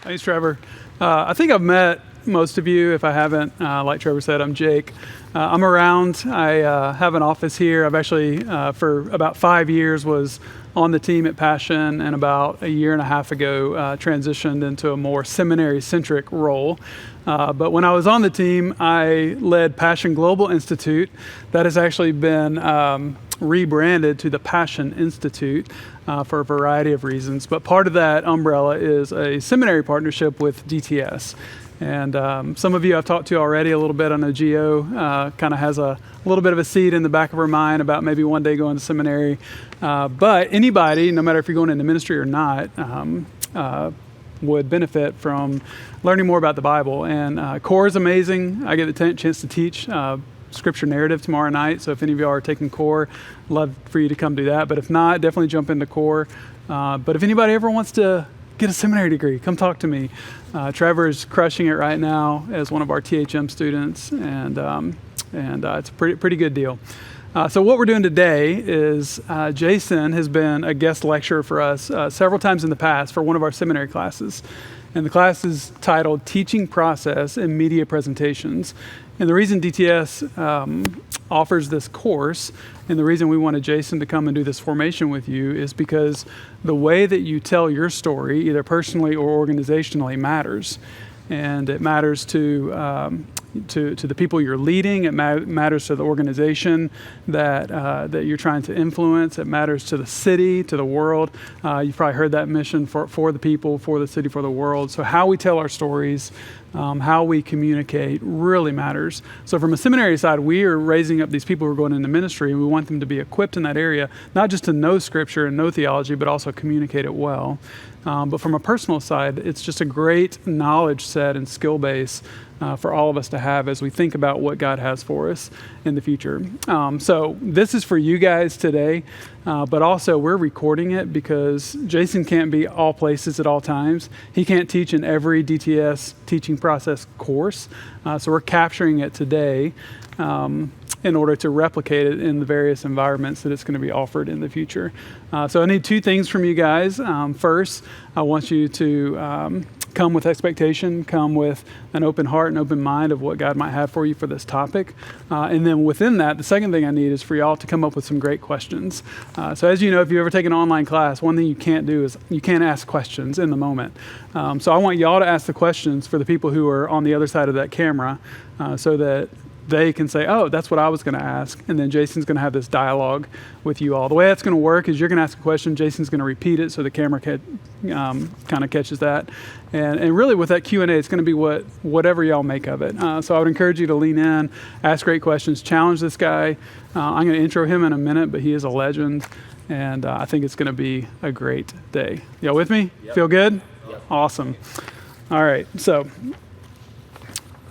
Thanks, Trevor. I think I've met most of you. If I haven't, like Trevor said, I'm Jake. I'm around. I have an office here. I've actually, for about 5 years, was on the team at Passion, and about a year and a half ago, transitioned into a more seminary-centric role. But when I was on the team, I led Passion Global Institute. That has actually been rebranded to the Passion Institute for a variety of reasons. But part of that umbrella is a seminary partnership with DTS. And some of you I've talked to already a little bit. I know Gio kind of has a little bit of a seed in the back of her mind about maybe one day going to seminary. But anybody, no matter if you're going into ministry or not, would benefit from learning more about the Bible. And core is amazing. I get the chance to teach scripture narrative tomorrow night. So if any of you are taking core, love for you to come do that. But if not, definitely jump into core. But if anybody ever wants to get a seminary degree, come talk to me. Trevor is crushing it right now as one of our THM students, and it's a pretty good deal. So what we're doing today is Jason has been a guest lecturer for us several times in the past for one of our seminary classes. And the class is titled Teaching Process and Media Presentations. And the reason DTS offers this course, and the reason we wanted Jason to come and do this formation with you, is because the way that you tell your story, either personally or organizationally, matters. And it matters to the people you're leading. It matters to the organization that you're trying to influence. It matters to the city, to the world. You've probably heard that mission for the people, for the city, for the world. So how we tell our stories, how we communicate really matters. So from a seminary side, we are raising up these people who are going into ministry, and we want them to be equipped in that area, not just to know scripture and know theology, but also communicate it well. But from a personal side, it's just a great knowledge set and skill base for all of us to have as we think about what God has for us in the future. So this is for you guys today, but also we're recording it because Jason can't be all places at all times. He can't teach in every DTS teaching process course. So we're capturing it today in order to replicate it in the various environments that it's going to be offered in the future. So I need two things from you guys. First, I want you to come with expectation, come with an open heart and open mind of what God might have for you for this topic. And then within that, the second thing I need is for y'all to come up with some great questions. So as you know, if you ever take an online class, one thing you can't do is you can't ask questions in the moment. So I want y'all to ask the questions for the people who are on the other side of that camera so that they can say, oh, that's what I was going to ask. And then Jason's going to have this dialogue with you all. The way that's going to work is you're going to ask a question, Jason's going to repeat it so the camera kind of catches that. And really with that Q&A, it's going to be whatever y'all make of it. So I would encourage you to lean in, ask great questions, challenge this guy. I'm going to intro him in a minute, but he is a legend. And I think it's going to be a great day. Y'all with me? Yep. Feel good? Yep. Awesome. All right. So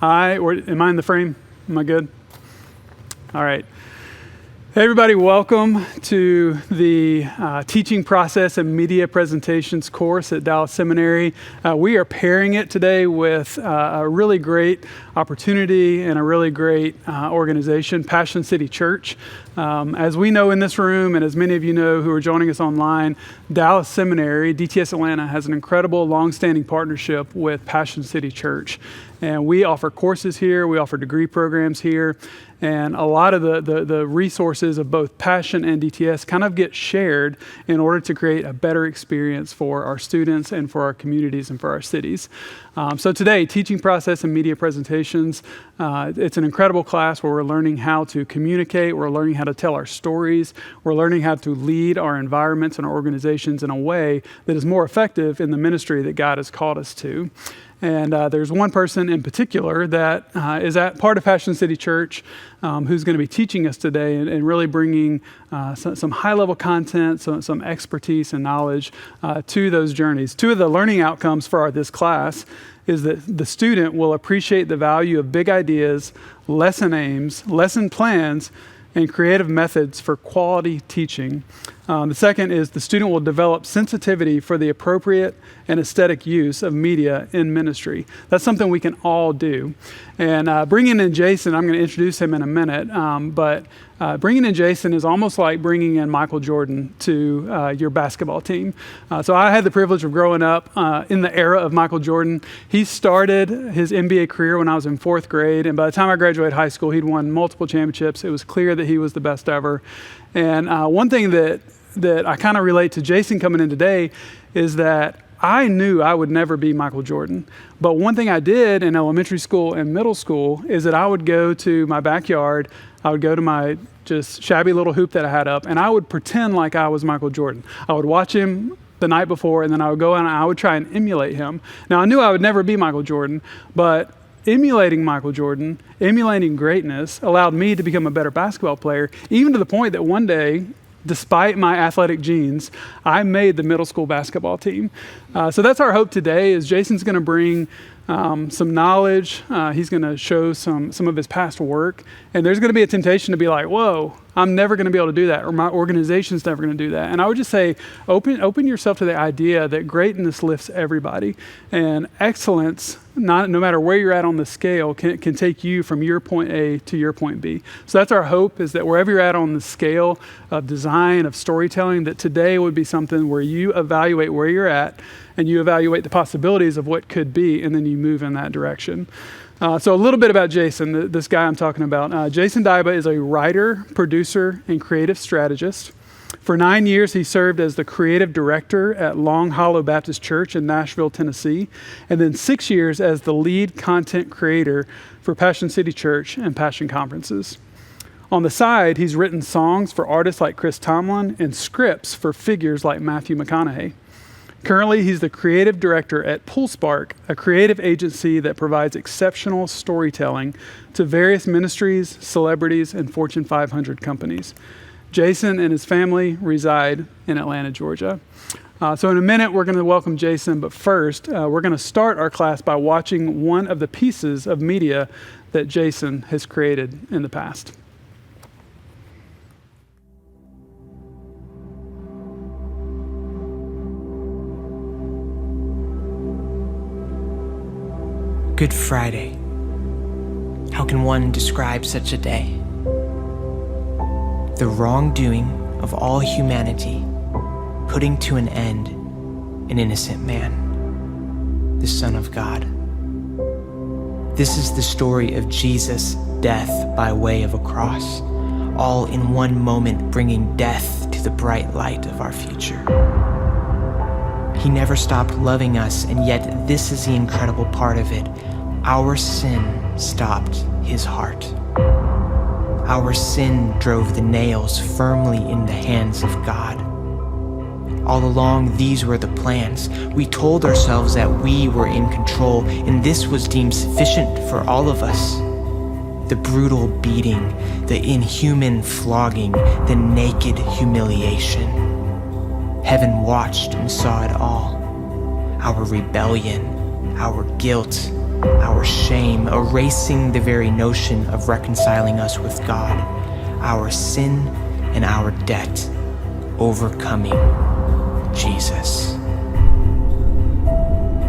am I in the frame? Am I good? All right. Hey everybody, welcome to the Teaching Process and Media Presentations course at Dallas Seminary. We are pairing it today with a really great opportunity and a really great organization, Passion City Church. As we know in this room, and as many of you know who are joining us online, Dallas Seminary, DTS Atlanta, has an incredible long-standing partnership with Passion City Church. And we offer courses here, we offer degree programs here, and a lot of the resources of both Passion and DTS kind of get shared in order to create a better experience for our students and for our communities and for our cities. So today, Teaching Process and Media Presentations, it's an incredible class where we're learning how to communicate, we're learning how to tell our stories, we're learning how to lead our environments and our organizations in a way that is more effective in the ministry that God has called us to. And there's one person in particular that is at part of Passion City Church who's going to be teaching us today and really bringing some high-level content, some expertise and knowledge to those journeys. Two of the learning outcomes for this class is that the student will appreciate the value of big ideas, lesson aims, lesson plans, and creative methods for quality teaching. The second is the student will develop sensitivity for the appropriate and aesthetic use of media in ministry. That's something we can all do. And bringing in Jason, I'm going to introduce him in a minute, but bringing in Jason is almost like bringing in Michael Jordan to your basketball team. So I had the privilege of growing up in the era of Michael Jordan. He started his NBA career when I was in 4th grade, and by the time I graduated high school, he'd won multiple championships. It was clear that he was the best ever. And one thing that I kind of relate to Jason coming in today is that I knew I would never be Michael Jordan. But one thing I did in elementary school and middle school is that I would go to my backyard, I would go to my just shabby little hoop that I had up, and I would pretend like I was Michael Jordan. I would watch him the night before, and then I would go out and I would try and emulate him. Now, I knew I would never be Michael Jordan, but emulating Michael Jordan, emulating greatness, allowed me to become a better basketball player, even to the point that one day, despite my athletic genes, I made the middle school basketball team. So that's our hope today is Jason's going to bring some knowledge. He's going to show some of his past work. And there's going to be a temptation to be like, whoa, I'm never going to be able to do that, or my organization's never going to do that. And I would just say, open yourself to the idea that greatness lifts everybody. And excellence, no matter where you're at on the scale, can take you from your point A to your point B. So that's our hope, is that wherever you're at on the scale of design, of storytelling, that today would be something where you evaluate where you're at and you evaluate the possibilities of what could be, and then you move in that direction. So a little bit about Jason, this guy I'm talking about. Jason Daiba is a writer, producer, and creative strategist. For 9 years, he served as the creative director at Long Hollow Baptist Church in Nashville, Tennessee, and then 6 years as the lead content creator for Passion City Church and Passion Conferences. On the side, he's written songs for artists like Chris Tomlin and scripts for figures like Matthew McConaughey. Currently, he's the creative director at PoolSpark, a creative agency that provides exceptional storytelling to various ministries, celebrities, and Fortune 500 companies. Jason and his family reside in Atlanta, Georgia. So in a minute, we're going to welcome Jason, but first, we're going to start our class by watching one of the pieces of media that Jason has created in the past. Good Friday. How can one describe such a day? The wrongdoing of all humanity, putting to an end an innocent man, the Son of God. This is the story of Jesus' death by way of a cross, all in one moment bringing death to the bright light of our future. He never stopped loving us, and yet this is the incredible part of it. Our sin stopped his heart. Our sin drove the nails firmly in the hands of God. All along, these were the plans. We told ourselves that we were in control, and this was deemed sufficient for all of us. The brutal beating, the inhuman flogging, the naked humiliation. Heaven watched and saw it all. Our rebellion, our guilt, our shame, erasing the very notion of reconciling us with God, our sin and our debt, overcoming Jesus.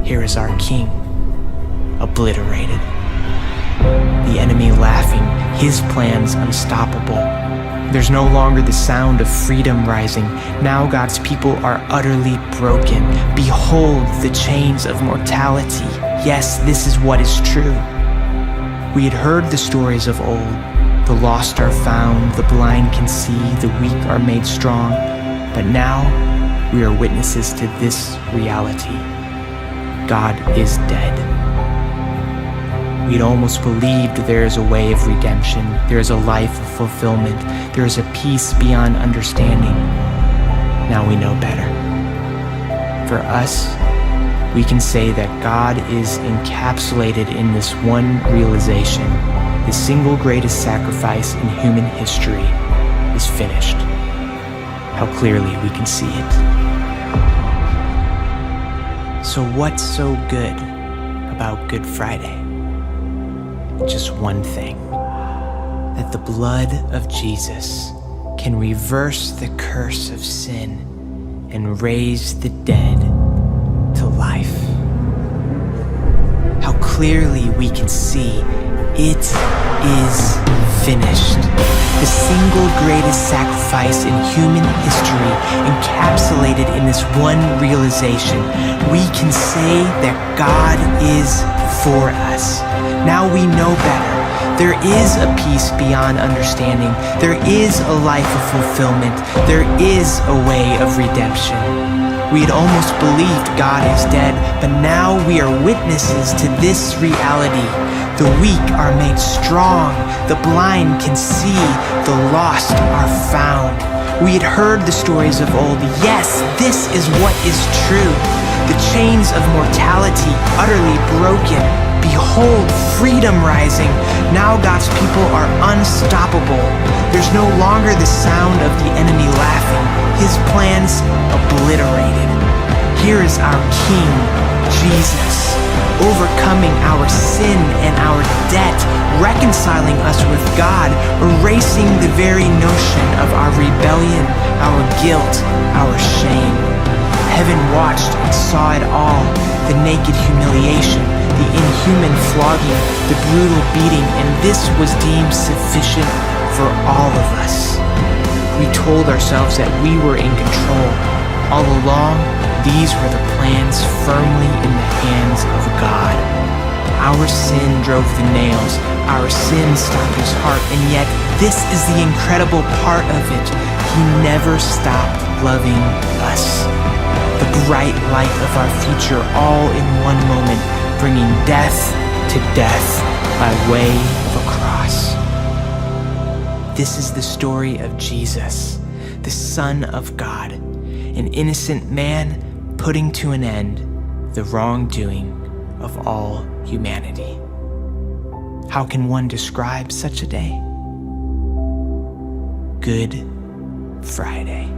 Here is our King, obliterated. The enemy laughing, his plans unstoppable. There's no longer the sound of freedom rising. Now God's people are utterly broken. Behold the chains of mortality. Yes, this is what is true. We had heard the stories of old. The lost are found, the blind can see, the weak are made strong. But now we are witnesses to this reality. God is dead. We'd almost believed there is a way of redemption, there is a life of fulfillment, there is a peace beyond understanding. Now we know better. For us, we can say that God is encapsulated in this one realization. The single greatest sacrifice in human history is finished. How clearly we can see it. So what's so good about Good Friday? Just one thing, that the blood of Jesus can reverse the curse of sin and raise the dead to life. How clearly we can see it is finished. The single greatest sacrifice in human history encapsulated in this one realization. We can say that God is for us. Now we know better. There is a peace beyond understanding. There is a life of fulfillment. There is a way of redemption. We had almost believed God is dead, but now we are witnesses to this reality. The weak are made strong. The blind can see. The lost are found. We had heard the stories of old. Yes, this is what is true. The chains of mortality utterly broken. Behold, freedom rising. Now God's people are unstoppable. There's no longer the sound of the enemy laughing. His plans obliterated. Here is our King, Jesus, overcoming our sin and our debt, reconciling us with God, erasing the very notion of our rebellion, our guilt, our shame. Heaven watched and saw it all, the naked humiliation, the inhuman flogging, the brutal beating, and this was deemed sufficient for all of us. We told ourselves that we were in control. All along, these were the plans firmly in the hands of God. Our sin drove the nails. Our sin stopped his heart, and yet this is the incredible part of it. He never stopped loving us. The bright light of our future all in one moment, bringing death to death by way of a cross. This is the story of Jesus, the Son of God, an innocent man putting to an end the wrongdoing of all humanity. How can one describe such a day? Good Friday.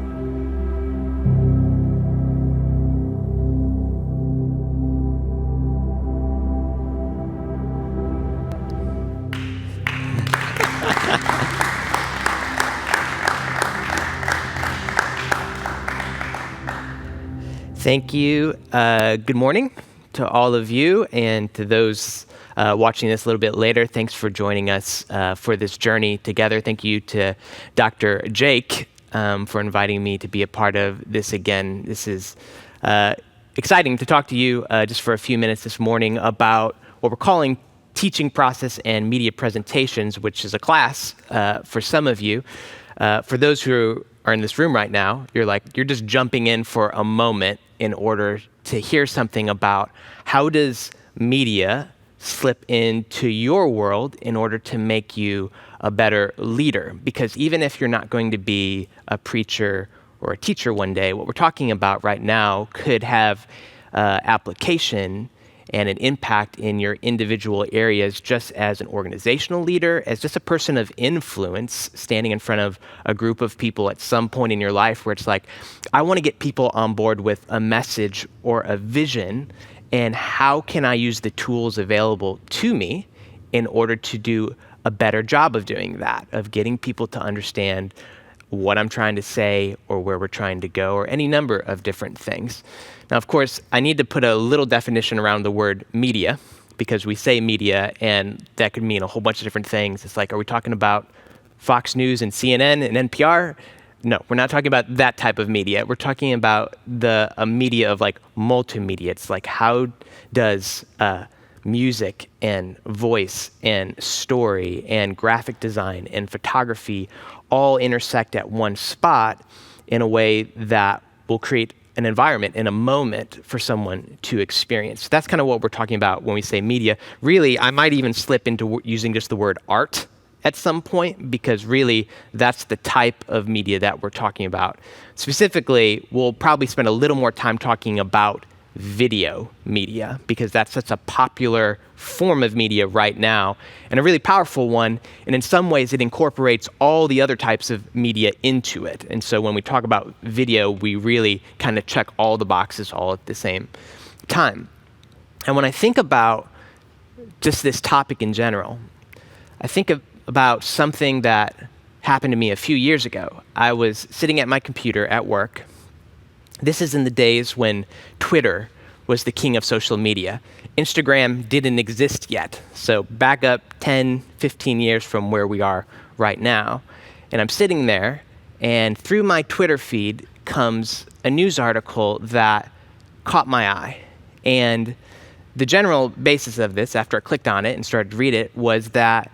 Thank you. Good morning to all of you, and to those watching this a little bit later. Thanks for joining us for this journey together. Thank you to Dr. Jake for inviting me to be a part of this again. This is exciting to talk to you just for a few minutes this morning about what we're calling teaching process and media presentations, which is a class for some of you. For those who are in this room right now, you're just jumping in for a moment in order to hear something about how does media slip into your world in order to make you a better leader. Because even if you're not going to be a preacher or a teacher one day, what we're talking about right now could have application and an impact in your individual areas just as an organizational leader, as just a person of influence standing in front of a group of people at some point in your life where it's like, I want to get people on board with a message or a vision, and how can I use the tools available to me in order to do a better job of doing that, of getting people to understand what I'm trying to say or where we're trying to go, or any number of different things. Now, of course, I need to put a little definition around the word media, because we say media and that could mean a whole bunch of different things. It's like, are we talking about Fox News and CNN and NPR? No, we're not talking about that type of media. We're talking about a media of like multimedia. It's like, how does music and voice and story and graphic design and photography all intersect at one spot in a way that will create an environment and a moment for someone to experience. That's kind of what we're talking about when we say media. Really, I might even slip into using just the word art at some point, because really that's the type of media that we're talking about. Specifically, we'll probably spend a little more time talking about video media, because that's such a popular form of media right now, and a really powerful one, and in some ways it incorporates all the other types of media into it. And so when we talk about video, we really kind of check all the boxes all at the same time. And when I think about just this topic in general, I think about something that happened to me a few years ago. I was sitting at my computer at work. This is in the days when Twitter was the king of social media. Instagram didn't exist yet. So back up 10, 15 years from where we are right now. And I'm sitting there, and through my Twitter feed comes a news article that caught my eye. And the general basis of this, after I clicked on it and started to read it, was that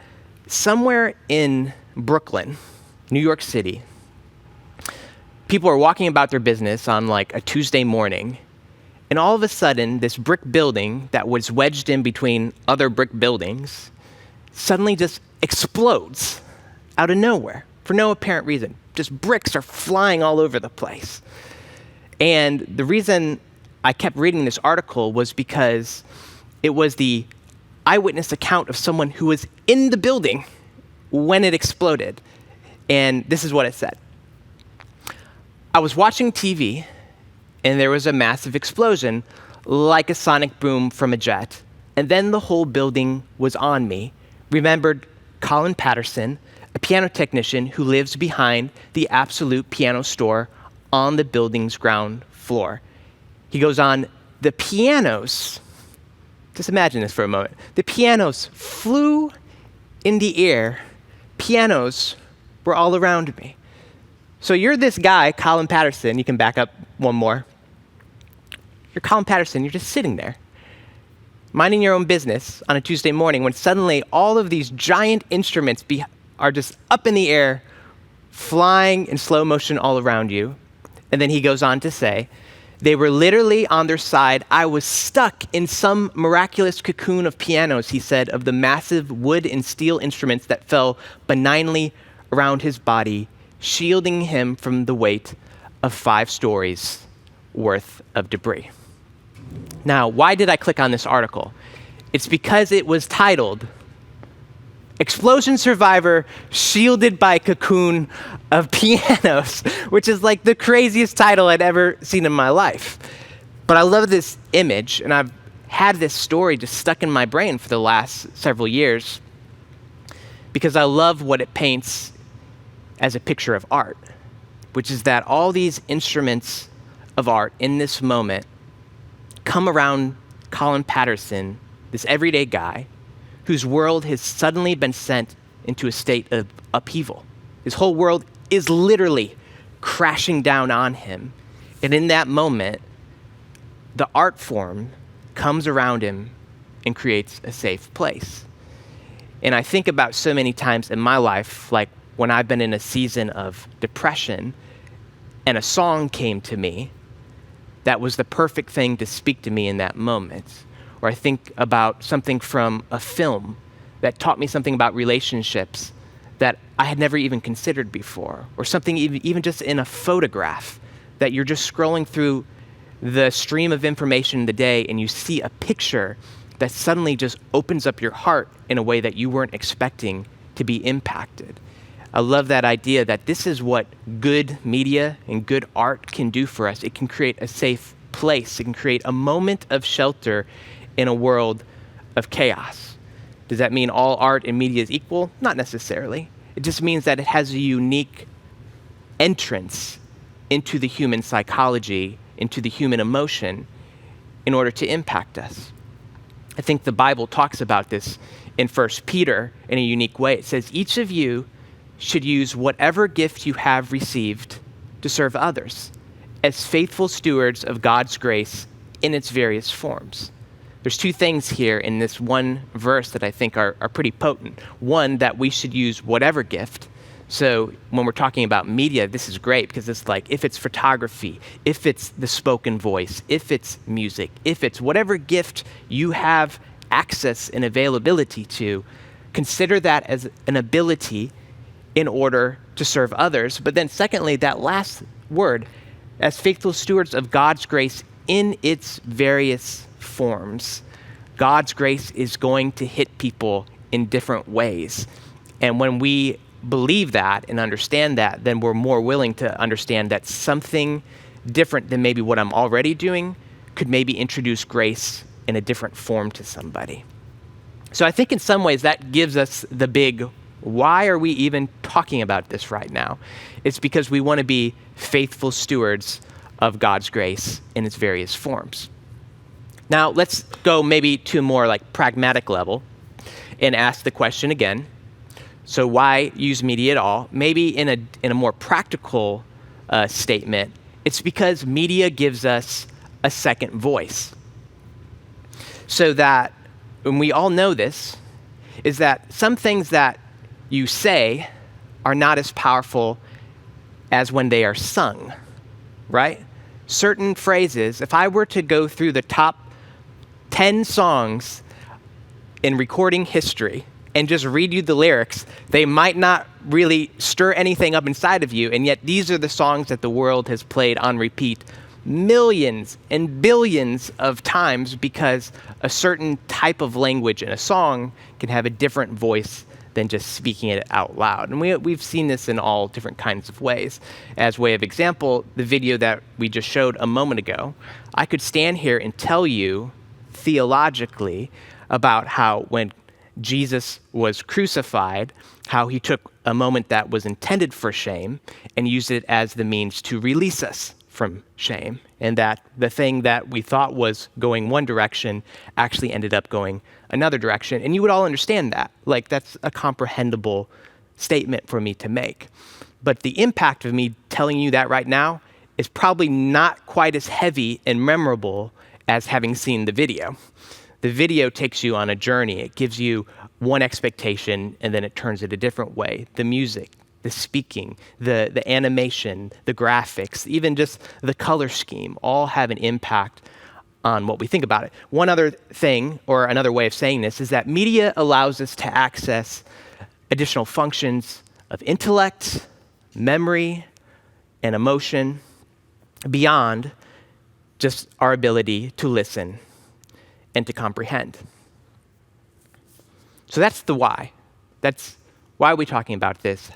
somewhere in Brooklyn, New York City, people are walking about their business on like a Tuesday morning, and all of a sudden, this brick building that was wedged in between other brick buildings suddenly just explodes out of nowhere for no apparent reason. Just bricks are flying all over the place. And the reason I kept reading this article was because it was the eyewitness account of someone who was in the building when it exploded. And this is what it said. I was watching TV, and there was a massive explosion, like a sonic boom from a jet. And then the whole building was on me. Remembered Colin Patterson, a piano technician who lives behind the Absolute Piano Store on the building's ground floor. He goes on, the pianos, just imagine this for a moment, the pianos flew in the air. Pianos were all around me. So you're this guy, Colin Patterson. You can back up one more. You're Colin Patterson. You're just sitting there, minding your own business on a Tuesday morning when suddenly all of these giant instruments are just up in the air, flying in slow motion all around you. And then he goes on to say, they were literally on their side. I was stuck in some miraculous cocoon of pianos, he said, of the massive wood and steel instruments that fell benignly around his body, shielding him from the weight of 5 stories worth of debris. Now, why did I click on this article? It's because it was titled, Explosion Survivor Shielded by Cocoon of Pianos, which is like the craziest title I'd ever seen in my life. But I love this image, and I've had this story just stuck in my brain for the last several years because I love what it paints as a picture of art, which is that all these instruments of art in this moment come around Colin Patterson, this everyday guy, whose world has suddenly been sent into a state of upheaval. His whole world is literally crashing down on him. And in that moment, the art form comes around him and creates a safe place. And I think about so many times in my life, like when I've been in a season of depression and a song came to me that was the perfect thing to speak to me in that moment. Or I think about something from a film that taught me something about relationships that I had never even considered before. Or something even just in a photograph that you're just scrolling through the stream of information in the day and you see a picture that suddenly just opens up your heart in a way that you weren't expecting to be impacted. I love that idea that this is what good media and good art can do for us. It can create a safe place. It can create a moment of shelter in a world of chaos. Does that mean all art and media is equal? Not necessarily. It just means that it has a unique entrance into the human psychology, into the human emotion, in order to impact us. I think the Bible talks about this in 1 Peter in a unique way. It says, each of you should use whatever gift you have received to serve others as faithful stewards of God's grace in its various forms. There's 2 things here in this one verse that I think are pretty potent. One, that we should use whatever gift. So when we're talking about media, this is great because it's like if it's photography, if it's the spoken voice, if it's music, if it's whatever gift you have access and availability to, consider that as an ability in order to serve others. But then secondly, that last word, as faithful stewards of God's grace in its various forms. God's grace is going to hit people in different ways. And when we believe that and understand that, then we're more willing to understand that something different than maybe what I'm already doing could maybe introduce grace in a different form to somebody. So I think in some ways that gives us the big Why are we even talking about this right now? It's because we want to be faithful stewards of God's grace in its various forms. Now, let's go maybe to a more like pragmatic level and ask the question again. So why use media at all? Maybe in a more practical statement, it's because media gives us a second voice. So that, and we all know this, is that some things that you say are not as powerful as when they are sung, right? Certain phrases, if I were to go through the top 10 songs in recording history and just read you the lyrics, they might not really stir anything up inside of you, and yet these are the songs that the world has played on repeat millions and billions of times because a certain type of language in a song can have a different voice than just speaking it out loud. And we've seen this in all different kinds of ways. As way of example, the video that we just showed a moment ago, I could stand here and tell you theologically about how when Jesus was crucified, how he took a moment that was intended for shame and used it as the means to release us from shame, and that the thing that we thought was going one direction actually ended up going another direction. And you would all understand that. Like, that's a comprehensible statement for me to make. But the impact of me telling you that right now is probably not quite as heavy and memorable as having seen the video. The video takes you on a journey. It gives you one expectation, and then it turns it a different way. The music, the speaking, the animation, the graphics, even just the color scheme, all have an impact on what we think about it. One other thing, or another way of saying this, is that media allows us to access additional functions of intellect, memory, and emotion beyond just our ability to listen and to comprehend. So that's the why. That's why are we talking about this?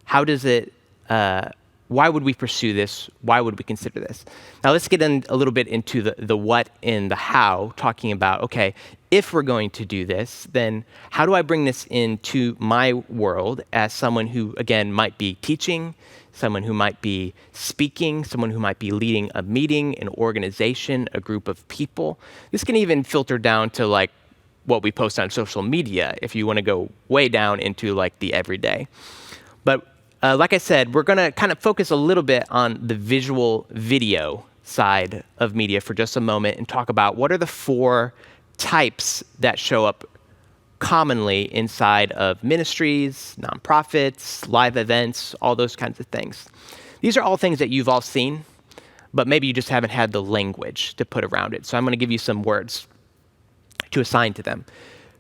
How does it, why would we pursue this? Why would we consider this? Now let's get in a little bit into the what and the how, talking about, okay, if we're going to do this, then how do I bring this into my world as someone who, again, might be teaching, someone who might be speaking, someone who might be leading a meeting, an organization, a group of people. This can even filter down to like what we post on social media if you want to go way down into like the everyday. But like I said, we're going to kind of focus a little bit on the visual video side of media for just a moment and talk about what are the 4 types that show up commonly inside of ministries, nonprofits, live events, all those kinds of things. These are all things that you've all seen, but maybe you just haven't had the language to put around it. So I'm going to give you some words to assign to them.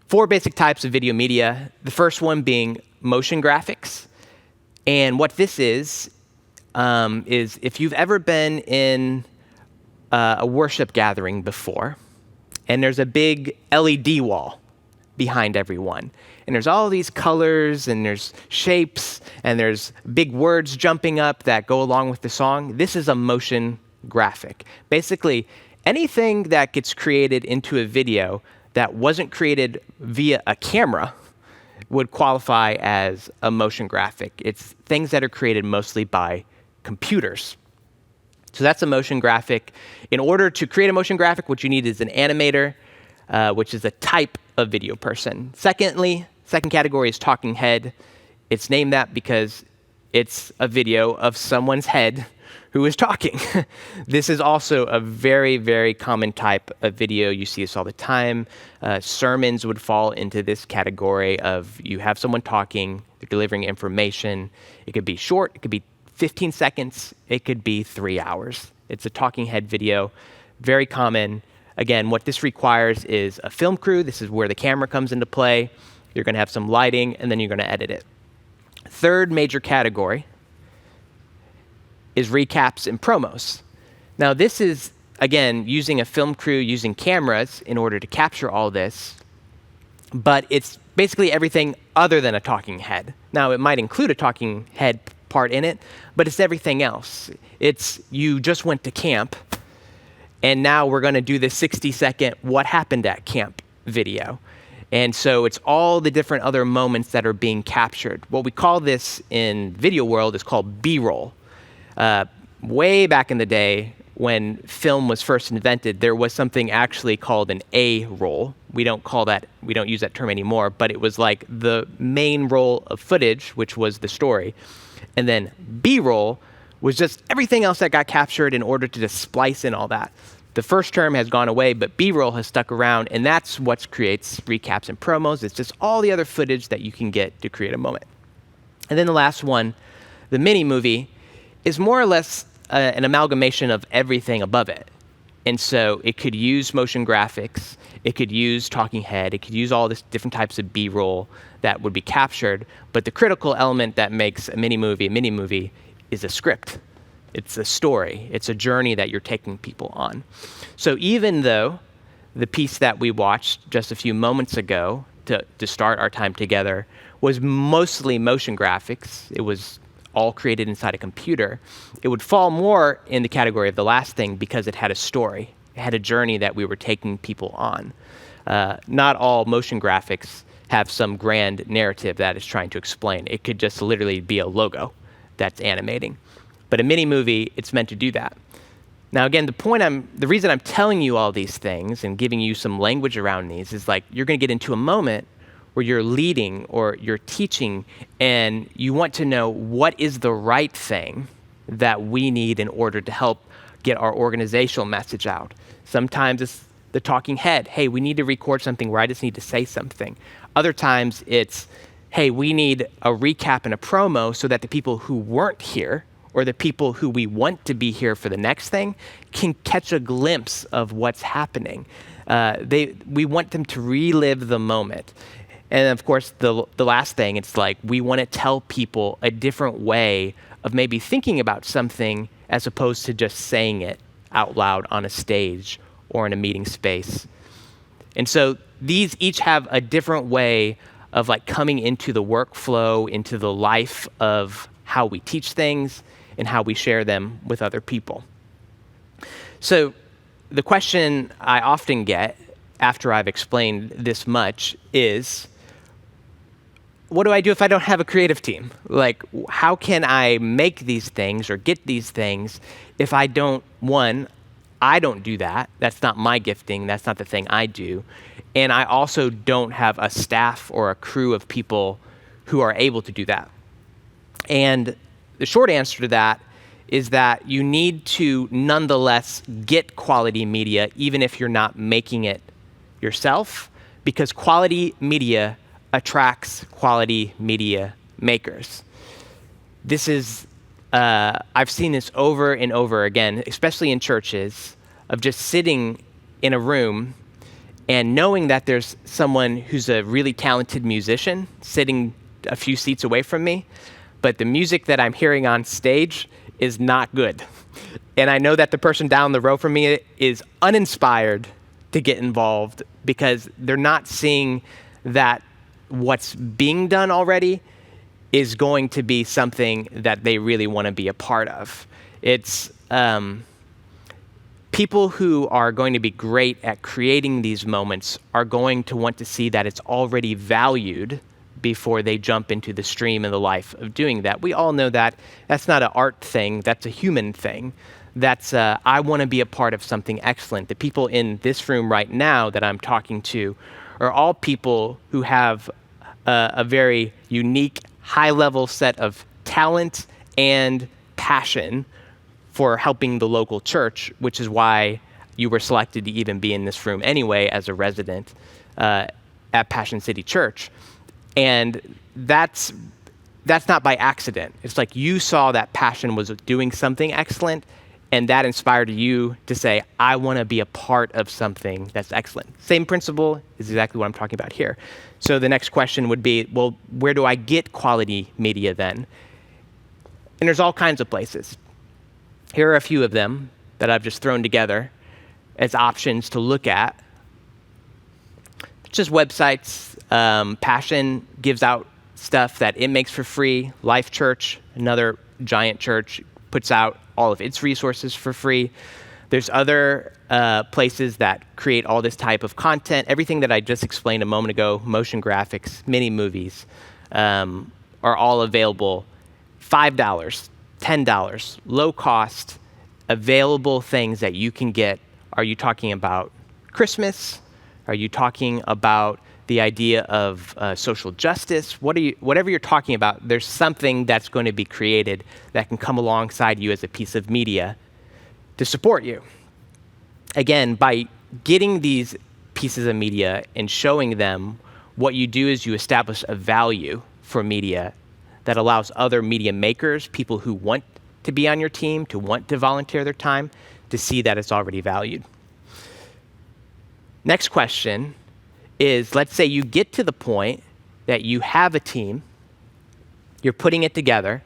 4 basic types of video media. The first one being motion graphics. And what this is if you've ever been in a worship gathering before, and there's a big LED wall behind everyone, and there's all these colors, and there's shapes, and there's big words jumping up that go along with the song, this is a motion graphic. Basically, anything that gets created into a video that wasn't created via a camera would qualify as a motion graphic. It's things that are created mostly by computers. So that's a motion graphic. In order to create a motion graphic, what you need is an animator, which is a type of video person. Second category is talking head. It's named that because it's a video of someone's head who is talking. This is also a very, very common type of video. You see this all the time. Sermons would fall into this category of you have someone talking, they're delivering information. It could be short, it could be 15 seconds, it could be 3 hours. It's a talking head video, very common. Again, what this requires is a film crew. This is where the camera comes into play. You're going to have some lighting, and then you're going to edit it. Third major category is recaps and promos. Now, this is, again, using a film crew, using cameras in order to capture all this, but it's basically everything other than a talking head. Now, it might include a talking head part in it, but it's everything else. It's you just went to camp, and now we're going to do this 60-second what happened at camp video. And so it's all the different other moments that are being captured. What we call this in video world is called B-roll. Way back in the day, when film was first invented, there was something actually called an A-roll. We don't use that term anymore, but it was like the main roll of footage, which was the story. And then B-roll was just everything else that got captured in order to just splice in all that. The first term has gone away, but B-roll has stuck around, and that's what creates recaps and promos. It's just all the other footage that you can get to create a moment. And then the last one, the mini movie, is more or less an amalgamation of everything above it. And so it could use motion graphics, it could use talking head, it could use all these different types of B-roll that would be captured, but the critical element that makes a mini movie is a script. It's a story. It's a journey that you're taking people on. So even though the piece that we watched just a few moments ago to start our time together was mostly motion graphics, it was all created inside a computer, it would fall more in the category of the last thing because it had a story. It had a journey that we were taking people on. Not all motion graphics have some grand narrative that is trying to explain. It could just literally be a logo that's animating. But a mini movie, it's meant to do that. Now again, the reason I'm telling you all these things and giving you some language around these is like you're going to get into a moment where you're leading or you're teaching and you want to know what is the right thing that we need in order to help get our organizational message out. Sometimes it's the talking head. Hey, we need to record something where I just need to say something. Other times it's, hey, we need a recap and a promo so that the people who weren't here or the people who we want to be here for the next thing can catch a glimpse of what's happening. We want them to relive the moment. And of course, the last thing, it's like we want to tell people a different way of maybe thinking about something as opposed to just saying it out loud on a stage or in a meeting space. And so these each have a different way of like coming into the workflow, into the life of how we teach things and how we share them with other people. So the question I often get after I've explained this much is, what do I do if I don't have a creative team? Like, how can I make these things or get these things if I don't do that. That's not my gifting. That's not the thing I do. And I also don't have a staff or a crew of people who are able to do that. And the short answer to that is that you need to nonetheless get quality media even if you're not making it yourself, because quality media attracts quality media makers. This is, I've seen this over and over again, especially in churches, of just sitting in a room and knowing that there's someone who's a really talented musician sitting a few seats away from me, but the music that I'm hearing on stage is not good. And I know that the person down the row from me is uninspired to get involved because they're not seeing that what's being done already is going to be something that they really want to be a part of. It's people who are going to be great at creating these moments are going to want to see that it's already valued before they jump into the stream and the life of doing that. We all know that that's not an art thing, that's a human thing. That's, I want to be a part of something excellent. The people in this room right now that I'm talking to are all people who have a very unique, high-level set of talent and passion for helping the local church, which is why you were selected to even be in this room anyway as a resident at Passion City Church. And that's not by accident. It's like you saw that Passion was doing something excellent, and that inspired you to say, I want to be a part of something that's excellent. Same principle is exactly what I'm talking about here. So the next question would be, well, where do I get quality media then? And there's all kinds of places. Here are a few of them that I've just thrown together as options to look at. Just websites. Passion gives out stuff that it makes for free. Life Church, another giant church, puts out all of its resources for free. There's other places that create all this type of content. Everything that I just explained a moment ago, motion graphics, mini movies, are all available. $5, $10, low cost, available things that you can get. Are you talking about Christmas? Are you talking about the idea of social justice? Whatever you're talking about, there's something that's going to be created that can come alongside you as a piece of media to support you. Again, by getting these pieces of media and showing them, what you do is you establish a value for media that allows other media makers, people who want to be on your team, to want to volunteer their time, to see that it's already valued. Next question is, let's say you get to the point that you have a team, you're putting it together,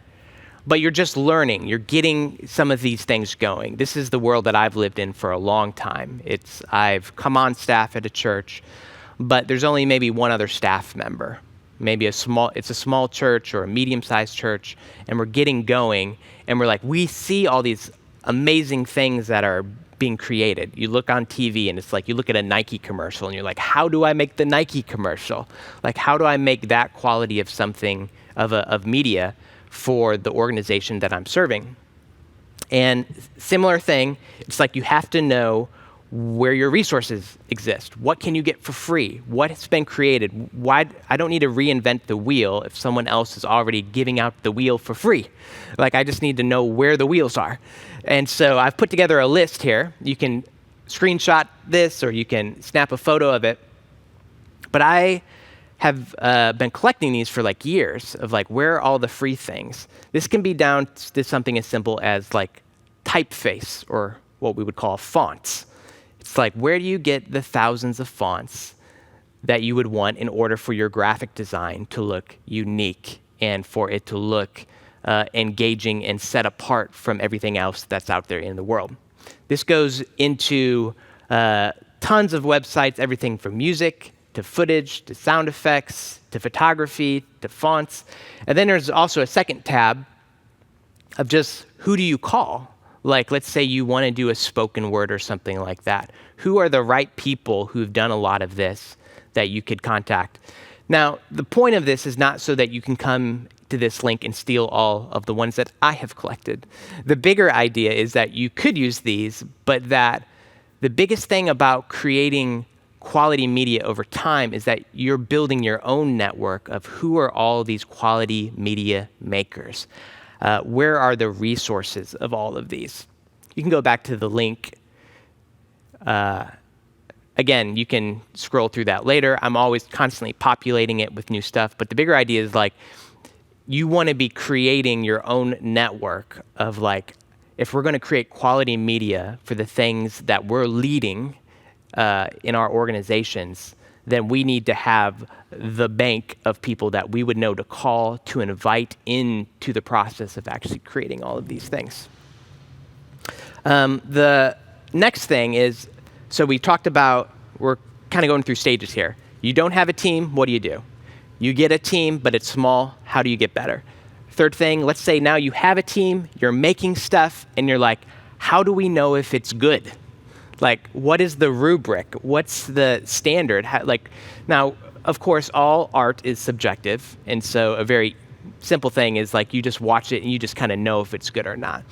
but you're just learning, you're getting some of these things going. This is the world that I've lived in for a long time. I've come on staff at a church, but there's only maybe one other staff member. Maybe it's a small church or a medium-sized church, and we're getting going, and we're like, we see all these amazing things that are being created. You look on TV, and it's like you look at a Nike commercial, and you're like, how do I make the Nike commercial? Like, how do I make that quality of something, of media, for the organization that I'm serving? And similar thing, it's like you have to know where your resources exist. What can you get for free? What has been created? Why I don't need to reinvent the wheel if someone else is already giving out the wheel for free. Like, I just need to know where the wheels are. And so I've put together a list here. You can screenshot this or you can snap a photo of it. But I have been collecting these for like years of like, where are all the free things? This can be down to something as simple as like typeface, or what we would call fonts. It's like, where do you get the thousands of fonts that you would want in order for your graphic design to look unique and for it to look engaging and set apart from everything else that's out there in the world? This goes into tons of websites, everything from music to footage, to sound effects, to photography, to fonts. And then there's also a second tab of just, who do you call? Like, let's say you want to do a spoken word or something like that. Who are the right people who've done a lot of this that you could contact? Now, the point of this is not so that you can come to this link and steal all of the ones that I have collected. The bigger idea is that you could use these, but that the biggest thing about creating quality media over time is that you're building your own network of who are all these quality media makers. Where are the resources of all of these? You can go back to the link. Again, you can scroll through that later. I'm always constantly populating it with new stuff, but the bigger idea is like, you want to be creating your own network of like, if we're going to create quality media for the things that we're leading in our organizations, then we need to have the bank of people that we would know to call, to invite into the process of actually creating all of these things. The next thing is, so we talked about, we're kind of going through stages here. You don't have a team, what do? You get a team, but it's small, how do you get better? Third thing, let's say now you have a team, you're making stuff, and you're like, how do we know if it's good? Like, what is the rubric? What's the standard? Now, of course, all art is subjective, and so a very simple thing is like you just watch it and you just kind of know if it's good or not.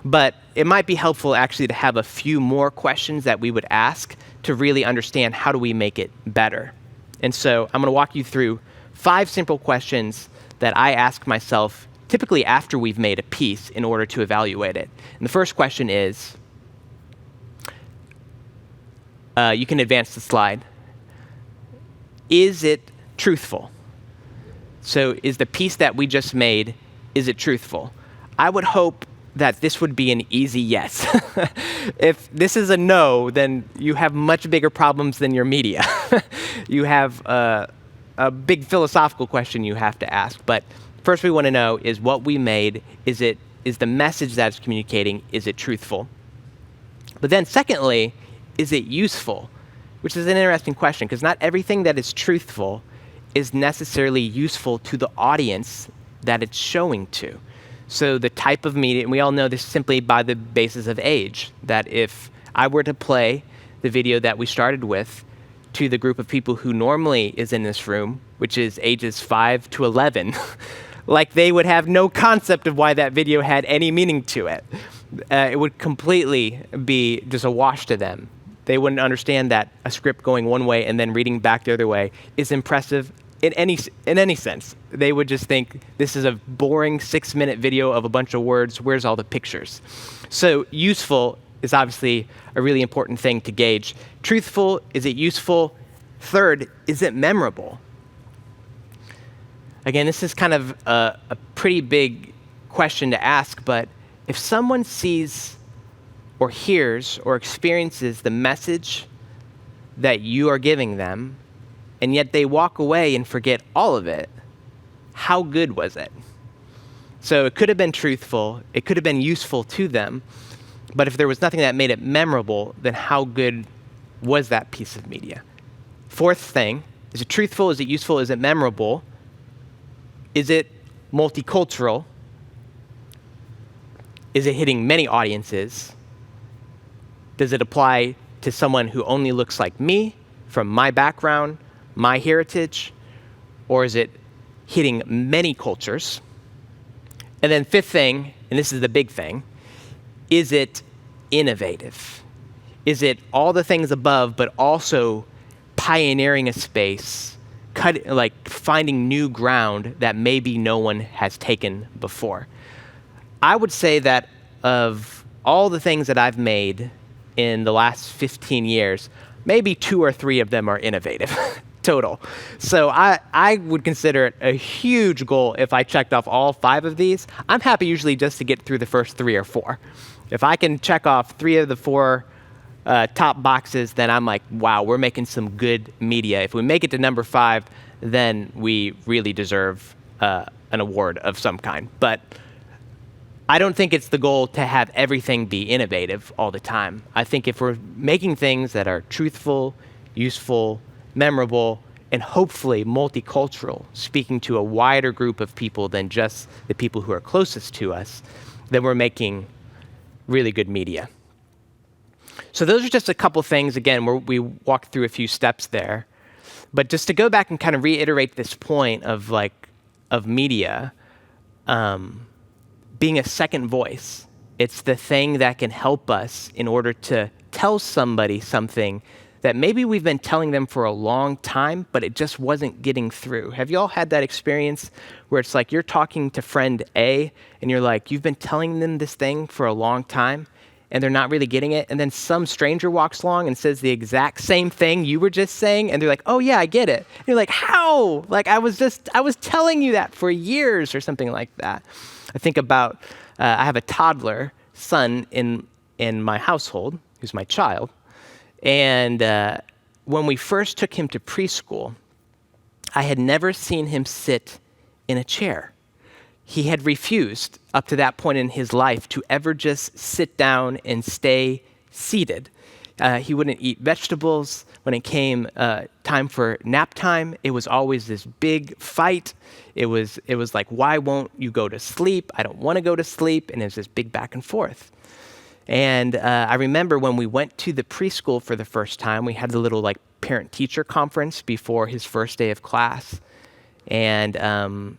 But it might be helpful actually to have a few more questions that we would ask to really understand how do we make it better. And so I'm going to walk you through 5 simple questions that I ask myself typically after we've made a piece in order to evaluate it. And the first question is, you can advance the slide. Is it truthful? So is the piece that we just made, is it truthful? I would hope that this would be an easy yes. If this is a no, then you have much bigger problems than your media. You have a big philosophical question you have to ask. But first we want to know is what we made, is the message that it's communicating, is it truthful? But then secondly, is it useful? Which is an interesting question, because not everything that is truthful is necessarily useful to the audience that it's showing to. So the type of media, and we all know this simply by the basis of age, that if I were to play the video that we started with to the group of people who normally is in this room, which is ages 5 to 11, like they would have no concept of why that video had any meaning to it. It would completely be just a wash to them. They wouldn't understand that a script going one way and then reading back the other way is impressive in any sense. They would just think, this is a boring 6-minute video of a bunch of words. Where's all the pictures? So useful is obviously a really important thing to gauge. Truthful, is it useful? Third, is it memorable? Again, this is kind of a pretty big question to ask, but if someone sees or hears or experiences the message that you are giving them, and yet they walk away and forget all of it, how good was it? So it could have been truthful, it could have been useful to them, but if there was nothing that made it memorable, then how good was that piece of media? Fourth thing, is it truthful, is it useful, is it memorable? Is it multicultural? Is it hitting many audiences? Does it apply to someone who only looks like me, from my background, my heritage? Or is it hitting many cultures? And then fifth thing, and this is the big thing, is it innovative? Is it all the things above, but also pioneering a space, finding new ground that maybe no one has taken before? I would say that of all the things that I've made in the last 15 years, maybe 2 or 3 of them are innovative total. So I would consider it a huge goal if I checked off all 5 of these. I'm happy usually just to get through the first 3 or 4. If I can check off 3 of the 4 top boxes, then I'm like, wow, we're making some good media. If we make it to number 5, then we really deserve an award of some kind. But I don't think it's the goal to have everything be innovative all the time. I think if we're making things that are truthful, useful, memorable, and hopefully multicultural, speaking to a wider group of people than just the people who are closest to us, then we're making really good media. So those are just a couple things, again, where we walked through a few steps there. But just to go back and kind of reiterate this point of media, being a second voice, it's the thing that can help us in order to tell somebody something that maybe we've been telling them for a long time, but it just wasn't getting through. Have you all had that experience where it's like you're talking to friend A and you're like, you've been telling them this thing for a long time and they're not really getting it, and then some stranger walks along and says the exact same thing you were just saying, and they're like, oh yeah, I get it. And you're like, how? Like I was telling you that for years or something like that. I think about, I have a toddler son in my household, who's my child, and when we first took him to preschool, I had never seen him sit in a chair. He had refused up to that point in his life to ever just sit down and stay seated. He wouldn't eat vegetables. When it came time for nap time, it was always this big fight. It was like, why won't you go to sleep? I don't want to go to sleep. And it was this big back and forth. And I remember when we went to the preschool for the first time, we had the little parent-teacher conference before his first day of class. And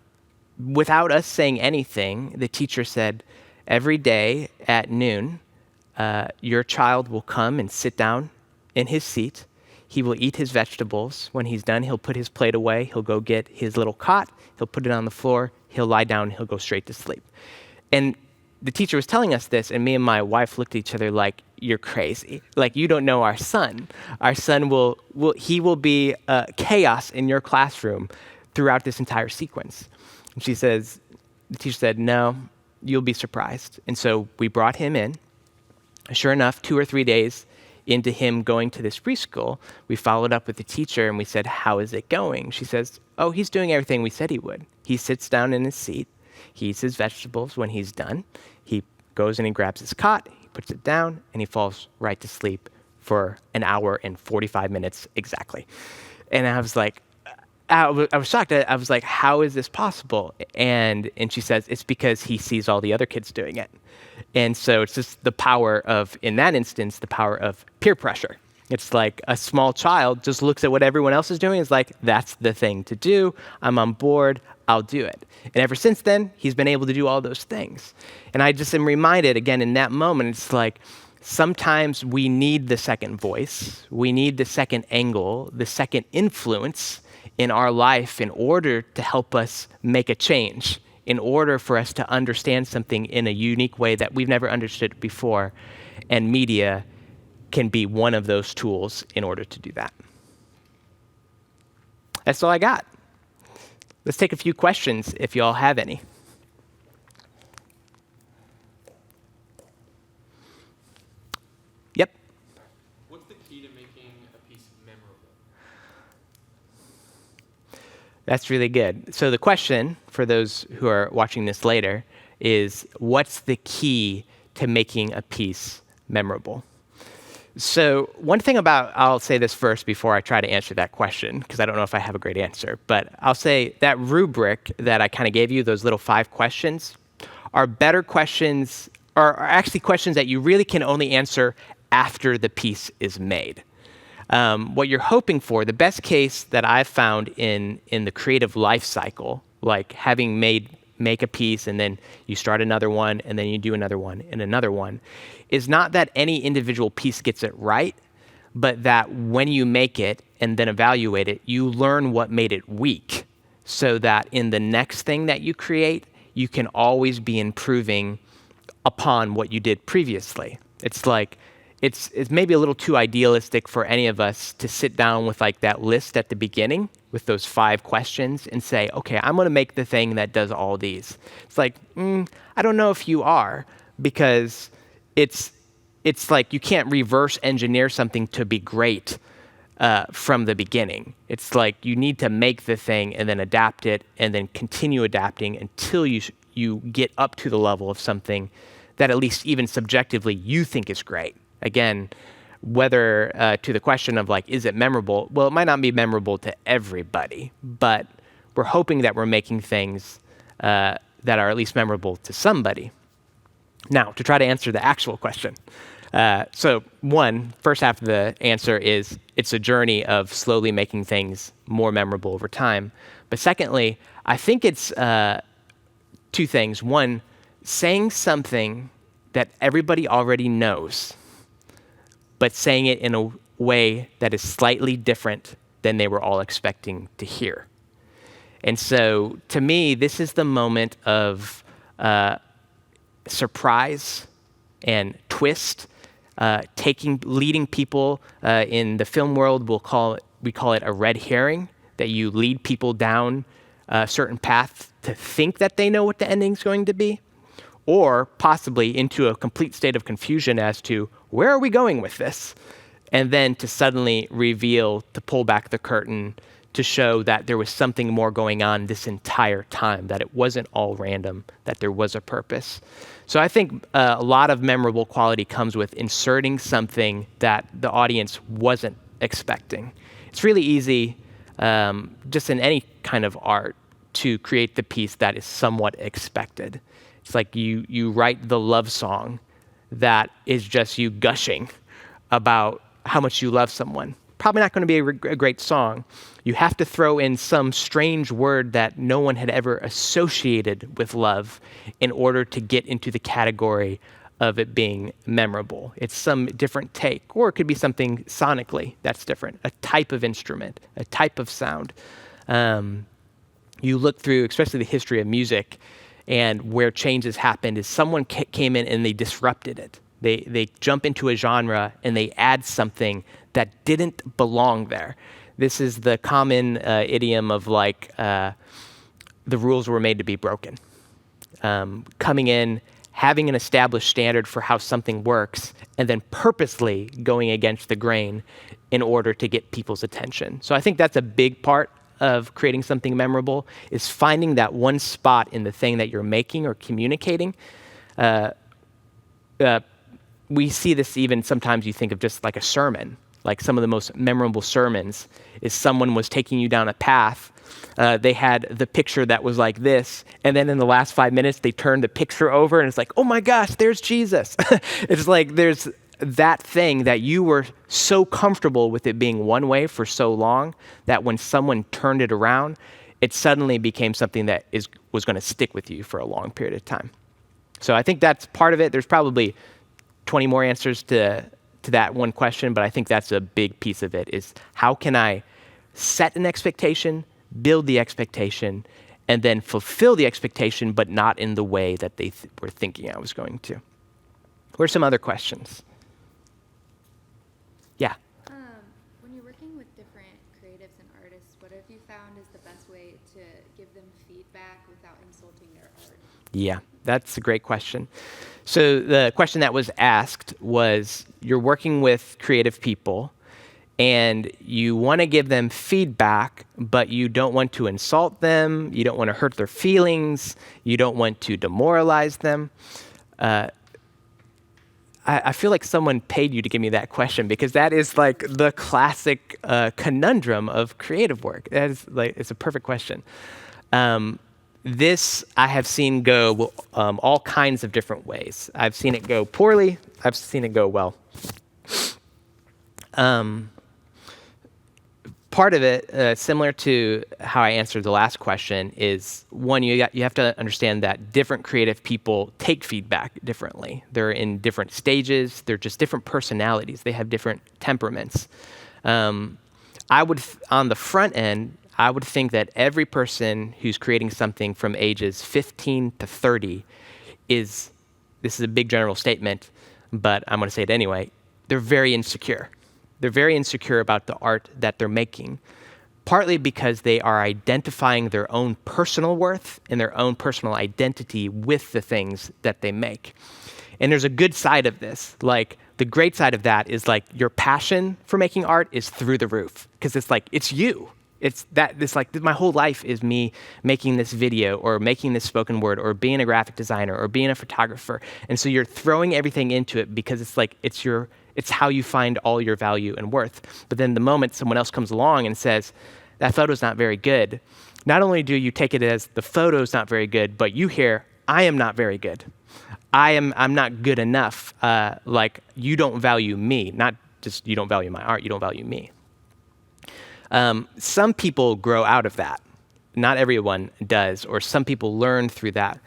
without us saying anything, the teacher said, every day at noon, your child will come and sit down in his seat. He will eat his vegetables. When he's done, he'll put his plate away. He'll go get his little cot. He'll put it on the floor. He'll lie down. He'll go straight to sleep. And the teacher was telling us this, and me and my wife looked at each other like, you're crazy. Like, you don't know our son. Our son will be chaos in your classroom throughout this entire sequence. And the teacher said, no, you'll be surprised. And so we brought him in. Sure enough, 2 or 3 days into him going to this preschool, we followed up with the teacher and we said, how is it going? She says, oh, he's doing everything we said he would. He sits down in his seat. He eats his vegetables. When he's done, he goes and he grabs his cot, he puts it down, and he falls right to sleep for an hour and 45 minutes exactly. And I was like, I was shocked. I was like, how is this possible? And she says, it's because he sees all the other kids doing it. And so it's just the power of, in that instance, the power of peer pressure. It's like a small child just looks at what everyone else is doing and is like, that's the thing to do. I'm on board. I'll do it. And ever since then, he's been able to do all those things. And I just am reminded again in that moment, it's like sometimes we need the second voice. We need the second angle, the second influence in our life in order to help us make a change, in order for us to understand something in a unique way that we've never understood it before. And media can be one of those tools in order to do that. That's all I got. Let's take a few questions if you all have any. Yep. What's the key to making a piece memorable? That's really good. So the question for those who are watching this later is, what's the key to making a piece memorable? So one thing I'll say this first before I try to answer that question, because I don't know if I have a great answer, but I'll say that rubric that I kind of gave you, those little 5 questions, are better questions, are actually questions that you really can only answer after the piece is made. What you're hoping for, the best case that I've found in the creative life cycle, like having make a piece and then you start another one and then you do another one and another one, is not that any individual piece gets it right, but that when you make it and then evaluate it, you learn what made it weak, so that in the next thing that you create, you can always be improving upon what you did previously. It's like, it's maybe a little too idealistic for any of us to sit down with like that list at the beginning with those 5 questions and say, okay, I'm going to make the thing that does all these. It's like, I don't know if you are, because it's like you can't reverse engineer something to be great from the beginning. It's like you need to make the thing and then adapt it and then continue adapting until you get up to the level of something that at least even subjectively you think is great. Again, whether to the question of like, is it memorable? Well, it might not be memorable to everybody, but we're hoping that we're making things that are at least memorable to somebody. Now, to try to answer the actual question. So first half of the answer is it's a journey of slowly making things more memorable over time. But secondly, I think it's 2 things. One, saying something that everybody already knows, but saying it in a way that is slightly different than they were all expecting to hear. And so to me, this is the moment of surprise and twist, leading people in the film world. We call it a red herring, that you lead people down a certain path to think that they know what the ending's going to be, or possibly into a complete state of confusion as to where are we going with this, and then to suddenly reveal, to pull back the curtain, to show that there was something more going on this entire time, that it wasn't all random, that there was a purpose. So I think a lot of memorable quality comes with inserting something that the audience wasn't expecting. It's really easy, just in any kind of art, to create the piece that is somewhat expected. It's like you write the love song that is just you gushing about how much you love someone. Probably not going to be a great song. You have to throw in some strange word that no one had ever associated with love in order to get into the category of it being memorable. It's some different take, or it could be something sonically that's different, a type of instrument, a type of sound. You look through, especially the history of music, and where changes happened is someone came in and they disrupted it. They jump into a genre and they add something that didn't belong there. This is the common idiom of like, the rules were made to be broken. Coming in, having an established standard for how something works, and then purposely going against the grain in order to get people's attention. So I think that's a big part of creating something memorable, is finding that one spot in the thing that you're making or communicating. We see this even sometimes you think of just like a sermon. Like some of the most memorable sermons is someone was taking you down a path they had the picture that was like this, and then in the last 5 minutes, they turned the picture over, and it's like, oh my gosh, there's Jesus. It's like there's that thing that you were so comfortable with it being one way for so long that when someone turned it around, it suddenly became something that was going to stick with you for a long period of time. So I think that's part of it. There's probably 20 more answers to that one question, but I think that's a big piece of it, is how can I set an expectation, build the expectation, and then fulfill the expectation, but not in the way that they were thinking I was going to. What are some other questions? Yeah. When you're working with different creatives and artists, what have you found is the best way to give them feedback without insulting their art? Yeah, that's a great question. So the question that was asked was, you're working with creative people and you want to give them feedback, but you don't want to insult them, you don't want to hurt their feelings, you don't want to demoralize them. I feel like someone paid you to give me that question, because that is like the classic conundrum of creative work. That is like, it's a perfect question. This I have seen go all kinds of different ways. I've seen it go poorly. I've seen it go well. Part of it, similar to how I answered the last question, is one, you have to understand that different creative people take feedback differently. They're in different stages. They're just different personalities. They have different temperaments. On the front end, I would think that every person who's creating something from ages 15 to 30 this is a big general statement, but I'm going to say it anyway, they're very insecure. They're very insecure about the art that they're making, partly because they are identifying their own personal worth and their own personal identity with the things that they make. And there's a good side of this. Like, the great side of that is like your passion for making art is through the roof, because it's like, it's you. My whole life is me making this video or making this spoken word or being a graphic designer or being a photographer. And so you're throwing everything into it because it's like, it's how you find all your value and worth. But then the moment someone else comes along and says, that photo's not very good, not only do you take it as the photo's not very good, but you hear, I am not very good. I'm not good enough. Like, you don't value me. Not just you don't value my art, you don't value me. Some people grow out of that. Not everyone does, or some people learn through that.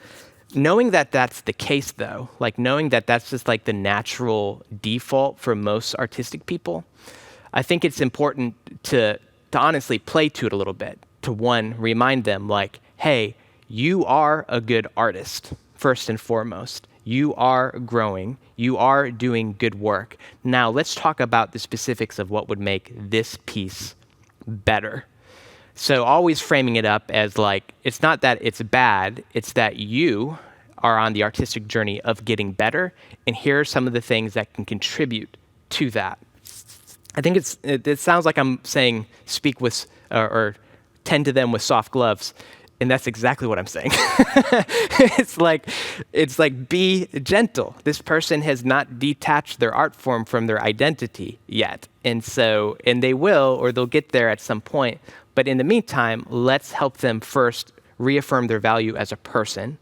Knowing that that's the case, though, like knowing that that's just like the natural default for most artistic people, I think it's important to honestly play to it a little bit. To one, remind them like, hey, you are a good artist, first and foremost. You are growing. You are doing good work. Now, let's talk about the specifics of what would make this piece better. So always framing it up as like, it's not that it's bad, it's that you are on the artistic journey of getting better, and here are some of the things that can contribute to that. I think it sounds like I'm saying speak with, or tend to them with soft gloves, and that's exactly what I'm saying. It's like be gentle. This person has not detached their art form from their identity yet, and they will, or they'll get there at some point. But in the meantime, let's help them first reaffirm their value as a person,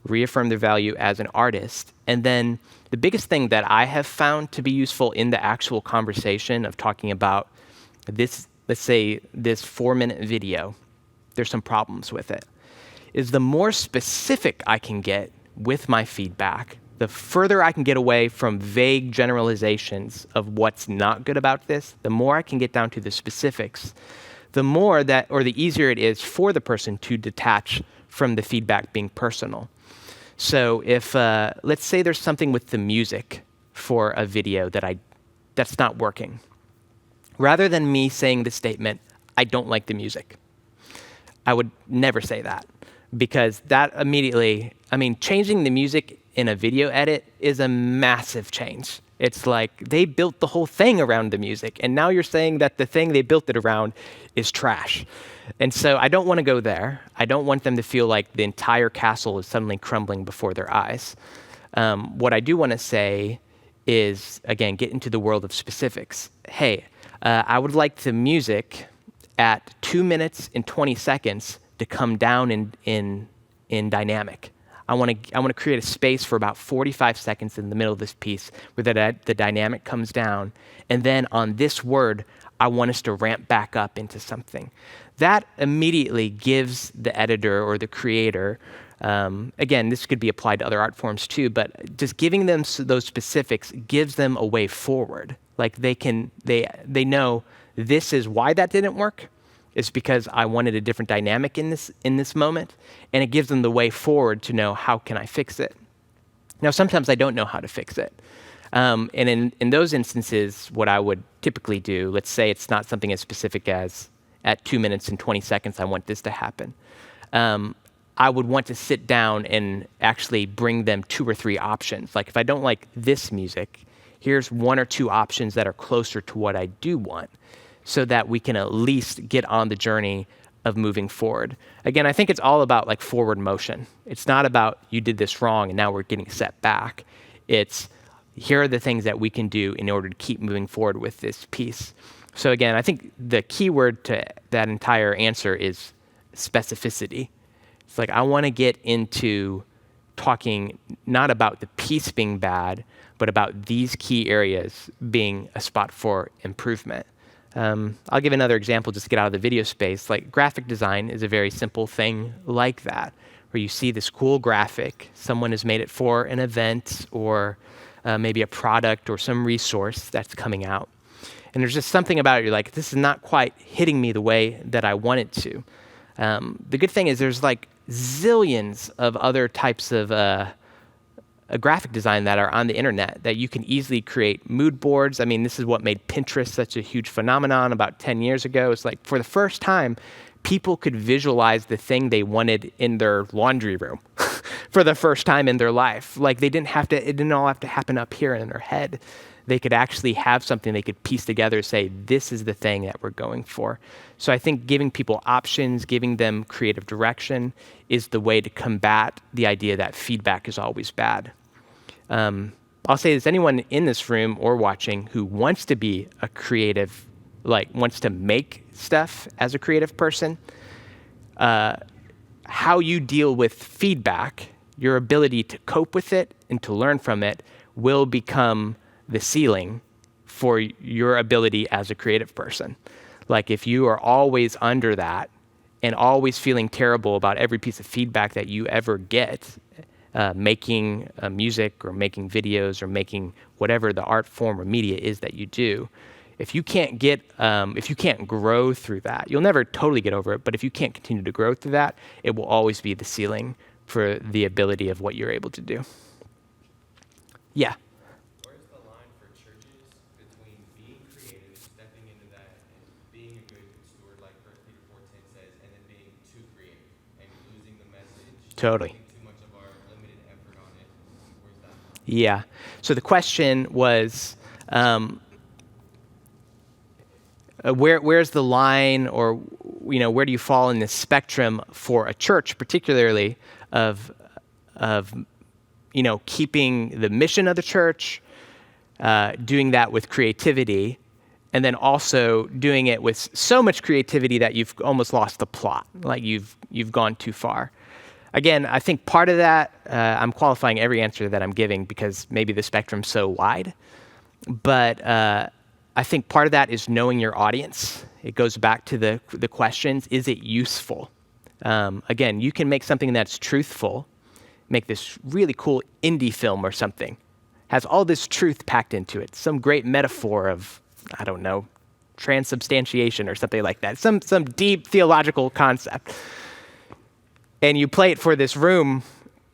reaffirm their value as an artist. And then the biggest thing that I have found to be useful in the actual conversation of talking about this, let's say this 4-minute video, there's some problems with it, is the more specific I can get with my feedback, the further I can get away from vague generalizations of what's not good about this, the more I can get down to the specifics, the more that, or the easier it is for the person to detach from the feedback being personal. So if, let's say there's something with the music for a video that's not working. Rather than me saying the statement, I don't like the music, I would never say that, because that immediately, changing the music in a video edit is a massive change. It's like they built the whole thing around the music, and now you're saying that the thing they built it around is trash. And so I don't want to go there. I don't want them to feel like the entire castle is suddenly crumbling before their eyes. What I do want to say is, again, get into the world of specifics. Hey, I would like the music at 2 minutes and 20 seconds to come down in dynamic. I want to create a space for about 45 seconds in the middle of this piece where the dynamic comes down. And then on this word, I want us to ramp back up into something. That immediately gives the editor or the creator, again, this could be applied to other art forms too, but just giving them those specifics gives them a way forward. Like they know this is why that didn't work. It's because I wanted a different dynamic in this moment, and it gives them the way forward to know how can I fix it. Now, sometimes I don't know how to fix it. And in those instances, what I would typically do, let's say it's not something as specific as at 2 minutes and 20 seconds, I want this to happen. I would want to sit down and actually bring them 2 or 3 options. Like if I don't like this music, here's 1 or 2 options that are closer to what I do want, so that we can at least get on the journey of moving forward. Again, I think it's all about like forward motion. It's not about you did this wrong and now we're getting set back. It's here are the things that we can do in order to keep moving forward with this piece. So again, I think the key word to that entire answer is specificity. It's like I want to get into talking not about the piece being bad, but about these key areas being a spot for improvement. I'll give another example just to get out of the video space. Like graphic design is a very simple thing like that, where you see this cool graphic, someone has made it for an event or maybe a product or some resource that's coming out. And there's just something about it, you're like, this is not quite hitting me the way that I want it to. The good thing is there's like zillions of other types of a graphic design that are on the internet that you can easily create mood boards. I mean, this is what made Pinterest such a huge phenomenon about 10 years ago. It's like for the first time, people could visualize the thing they wanted in their laundry room for the first time in their life. Like it didn't all have to happen up here in their head. They could actually have something they could piece together, say, this is the thing that we're going for. So I think giving people options, giving them creative direction is the way to combat the idea that feedback is always bad. I'll say this, anyone in this room or watching who wants to be a creative, like wants to make stuff as a creative person, how you deal with feedback, your ability to cope with it and to learn from it will become the ceiling for your ability as a creative person. Like if you are always under that and always feeling terrible about every piece of feedback that you ever get, making music or making videos or making whatever the art form or media is that you do, if you can't grow through that, you'll never totally get over it, but if you can't continue to grow through that, it will always be the ceiling for the ability of what you're able to do. Yeah. Where's the line for churches between being creative, stepping into that, and being a good steward, like 1 Peter 4:10 says, and then being too creative and losing the message? Totally. Putting too much of our limited effort on it. Where's that line? Yeah. So the question was, where's the line, or where do you fall in this spectrum for a church, particularly of keeping the mission of the church, doing that with creativity, and then also doing it with so much creativity that you've almost lost the plot, like you've gone too far. Again, I think part of that, I'm qualifying every answer that I'm giving because maybe the spectrum's so wide, but I think part of that is knowing your audience. It goes back to the questions, is it useful? Again, you can make something that's truthful, make this really cool indie film or something, has all this truth packed into it, some great metaphor of, I don't know, transubstantiation or something like that, some deep theological concept. And you play it for this room,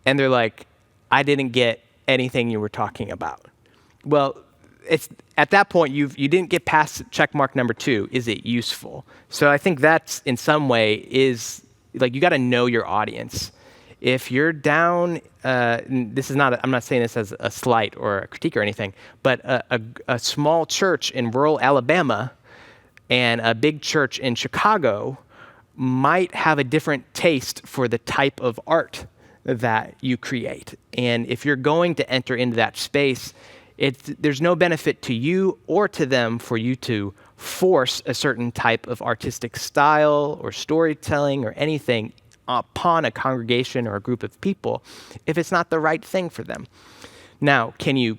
and they're like, I didn't get anything you were talking about. Well, it's at that point, you didn't get past check mark number 2, is it useful? So I think that's in some way is, like, you got to know your audience. If you're down, I'm not saying this as a slight or a critique or anything, but a small church in rural Alabama and a big church in Chicago might have a different taste for the type of art that you create. And if you're going to enter into that space, there's no benefit to you or to them for you to force a certain type of artistic style or storytelling or anything upon a congregation or a group of people if it's not the right thing for them. Now, can you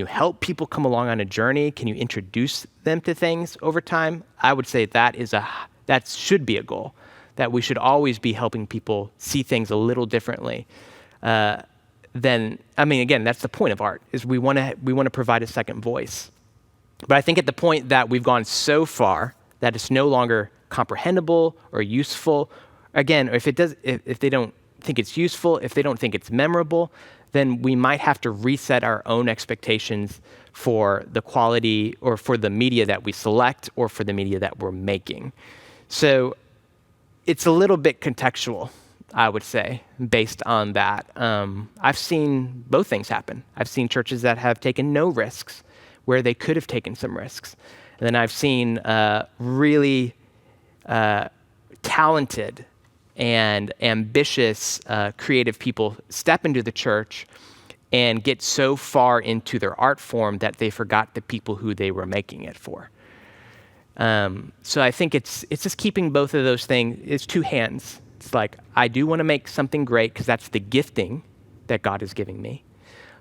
help people come along on a journey? Can you introduce them to things over time? I would say that should be a goal, that we should always be helping people see things a little differently. Again, that's the point of art, is we want to provide a second voice. But I think at the point that we've gone so far that it's no longer comprehensible or useful, again, if they don't think it's useful, if they don't think it's memorable, then we might have to reset our own expectations for the quality or for the media that we select or for the media that we're making. So it's a little bit contextual, I would say, based on that. I've seen both things happen. I've seen churches that have taken no risks where they could have taken some risks. And then I've seen really talented and ambitious creative people step into the church and get so far into their art form that they forgot the people who they were making it for. So I think it's just keeping both of those things. It's two hands. It's like, I do want to make something great because that's the gifting that God is giving me.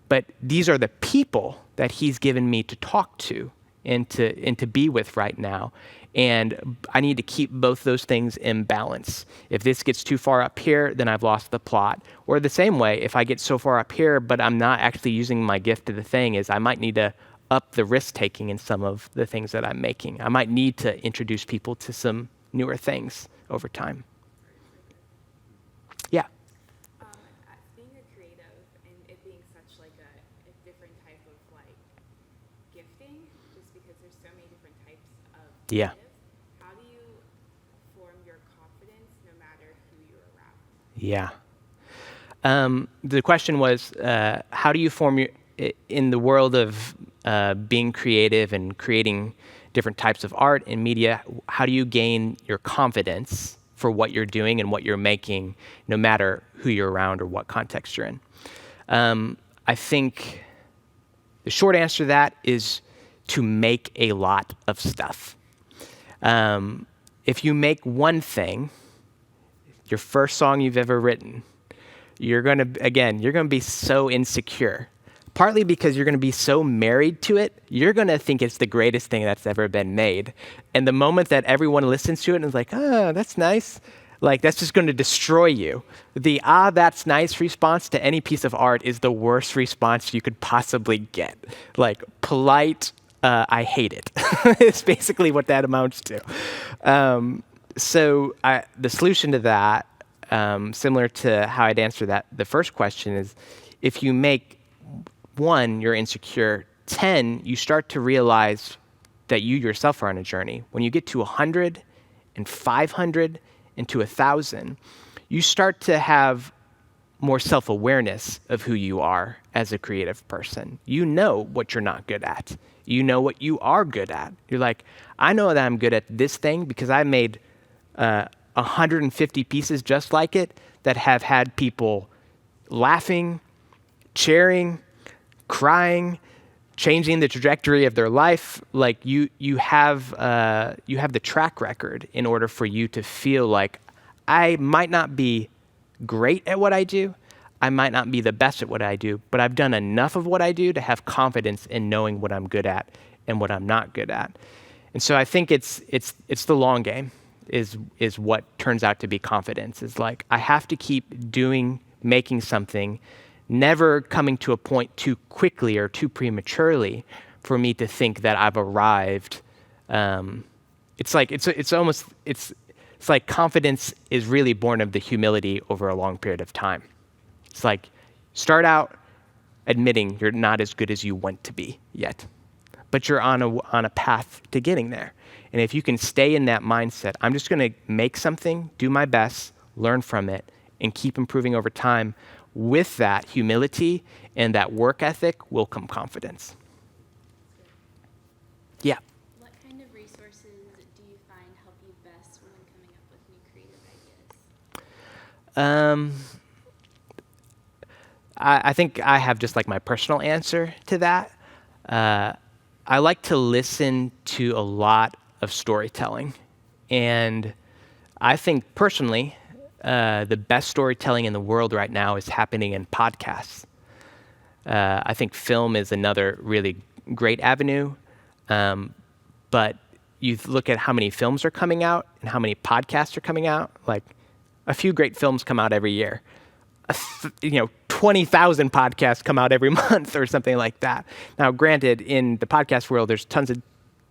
But these are the people that he's given me to talk to and to be with right now. And I need to keep both those things in balance. If this gets too far up here, then I've lost the plot. Or the same way, if I get so far up here, but I'm not actually using my gift to the thing, is I might need to up the risk-taking in some of the things that I'm making. I might need to introduce people to some newer things over time. Yeah. Being a creative and it being such like a different type of like gifting, just because there's so many different types of Yeah. creatives, how do you form your confidence no matter who you're around? Yeah. The question was, how do you form in the world of being creative and creating different types of art and media, how do you gain your confidence for what you're doing and what you're making, no matter who you're around or what context you're in? I think the short answer to that is to make a lot of stuff. If you make one thing, your first song you've ever written, you're gonna be so insecure. Partly because you're gonna be so married to it, you're gonna think it's the greatest thing that's ever been made. And the moment that everyone listens to it and is like, oh, that's nice, like that's just gonna destroy you. The that's nice response to any piece of art is the worst response you could possibly get. Like polite, I hate it. It's basically what that amounts to. So the solution to that, similar to how I'd answer that, the first question is, if you make 1, you're insecure, 10, you start to realize that you yourself are on a journey. When you get to 100 and 500 and to 1,000, you start to have more self-awareness of who you are as a creative person. You know what you're not good at. You know what you are good at. You're like, I know that I'm good at this thing because I made 150 pieces just like it that have had people laughing, cheering, crying, changing the trajectory of their life. Like you have the track record in order for you to feel like, I might not be great at what I do, I might not be the best at what I do, but I've done enough of what I do to have confidence in knowing what I'm good at and what I'm not good at. And so I think it's the long game is what turns out to be confidence. Is like, I have to keep making something, never coming to a point too quickly or too prematurely for me to think that I've arrived. It's like confidence is really born of the humility over a long period of time. It's like, start out admitting you're not as good as you want to be yet, but you're on a path to getting there. And if you can stay in that mindset, I'm just going to make something, do my best, learn from it, and keep improving over time, with that humility and that work ethic will come confidence. Yeah. What kind of resources do you find help you best when coming up with new creative ideas? I think I have just like my personal answer to that. I like to listen to a lot of storytelling. And I think personally, the best storytelling in the world right now is happening in podcasts. I think film is another really great avenue, but you look at how many films are coming out and how many podcasts are coming out. Like, a few great films come out every year. 20,000 podcasts come out every month or something like that. Now, granted, in the podcast world, there's tons of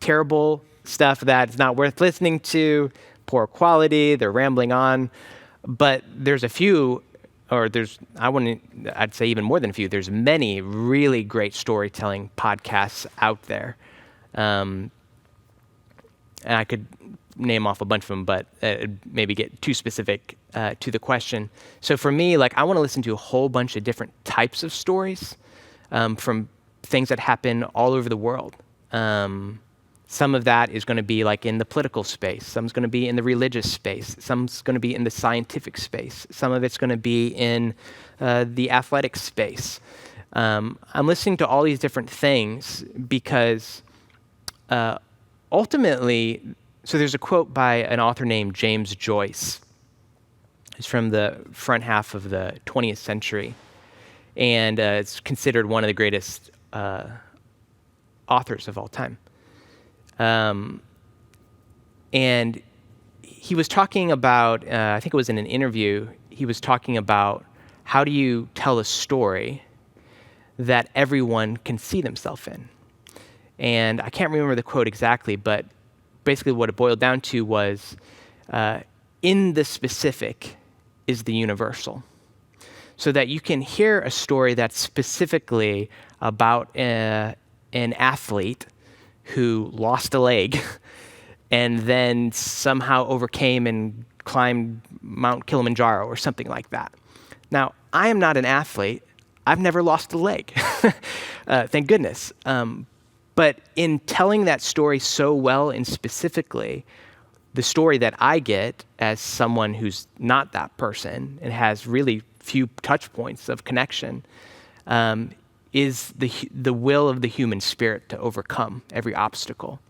terrible stuff that's not worth listening to, poor quality, they're rambling on. But there's a few, I'd say even more than a few, there's many really great storytelling podcasts out there. And I could name off a bunch of them, but maybe get too specific to the question. So for me, I want to listen to a whole bunch of different types of stories from things that happen all over the world. Some of that is going to be in the political space. Some's going to be in the religious space. Some's going to be in the scientific space. Some of it's going to be in the athletic space. I'm listening to all these different things because ultimately, so there's a quote by an author named James Joyce. It's from the front half of the 20th century, and it's considered one of the greatest authors of all time. And he was talking about, I think it was in an interview, he was talking about how do you tell a story that everyone can see themselves in. And I can't remember the quote exactly, but basically what it boiled down to was, in the specific is the universal. So that you can hear a story that's specifically about an athlete who lost a leg and then somehow overcame and climbed Mount Kilimanjaro or something like that. Now, I am not an athlete. I've never lost a leg, thank goodness. But in telling that story so well and specifically, the story that I get as someone who's not that person and has really few touch points of connection is the will of the human spirit to overcome every obstacle.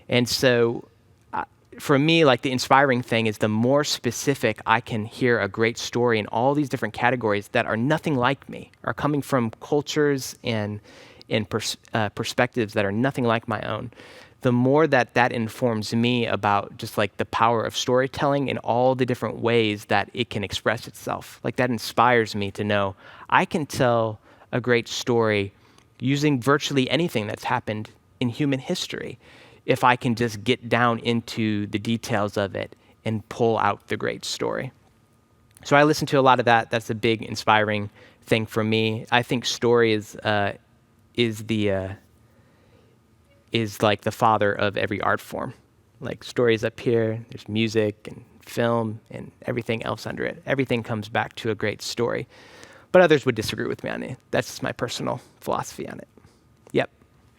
And so for me, the inspiring thing is the more specific I can hear a great story in all these different categories that are nothing like me, are coming from cultures and perspectives that are nothing like my own, the more that informs me about just the power of storytelling in all the different ways that it can express itself. That inspires me to know I can tell a great story using virtually anything that's happened in human history if I can just get down into the details of it and pull out the great story. So I listen to a lot of that. That's a big inspiring thing for me. I think story is the father of every art form. Stories up here, there's music and film and everything else under it. Everything comes back to a great story. But others would disagree with me on it. That's just my personal philosophy on it. Yep.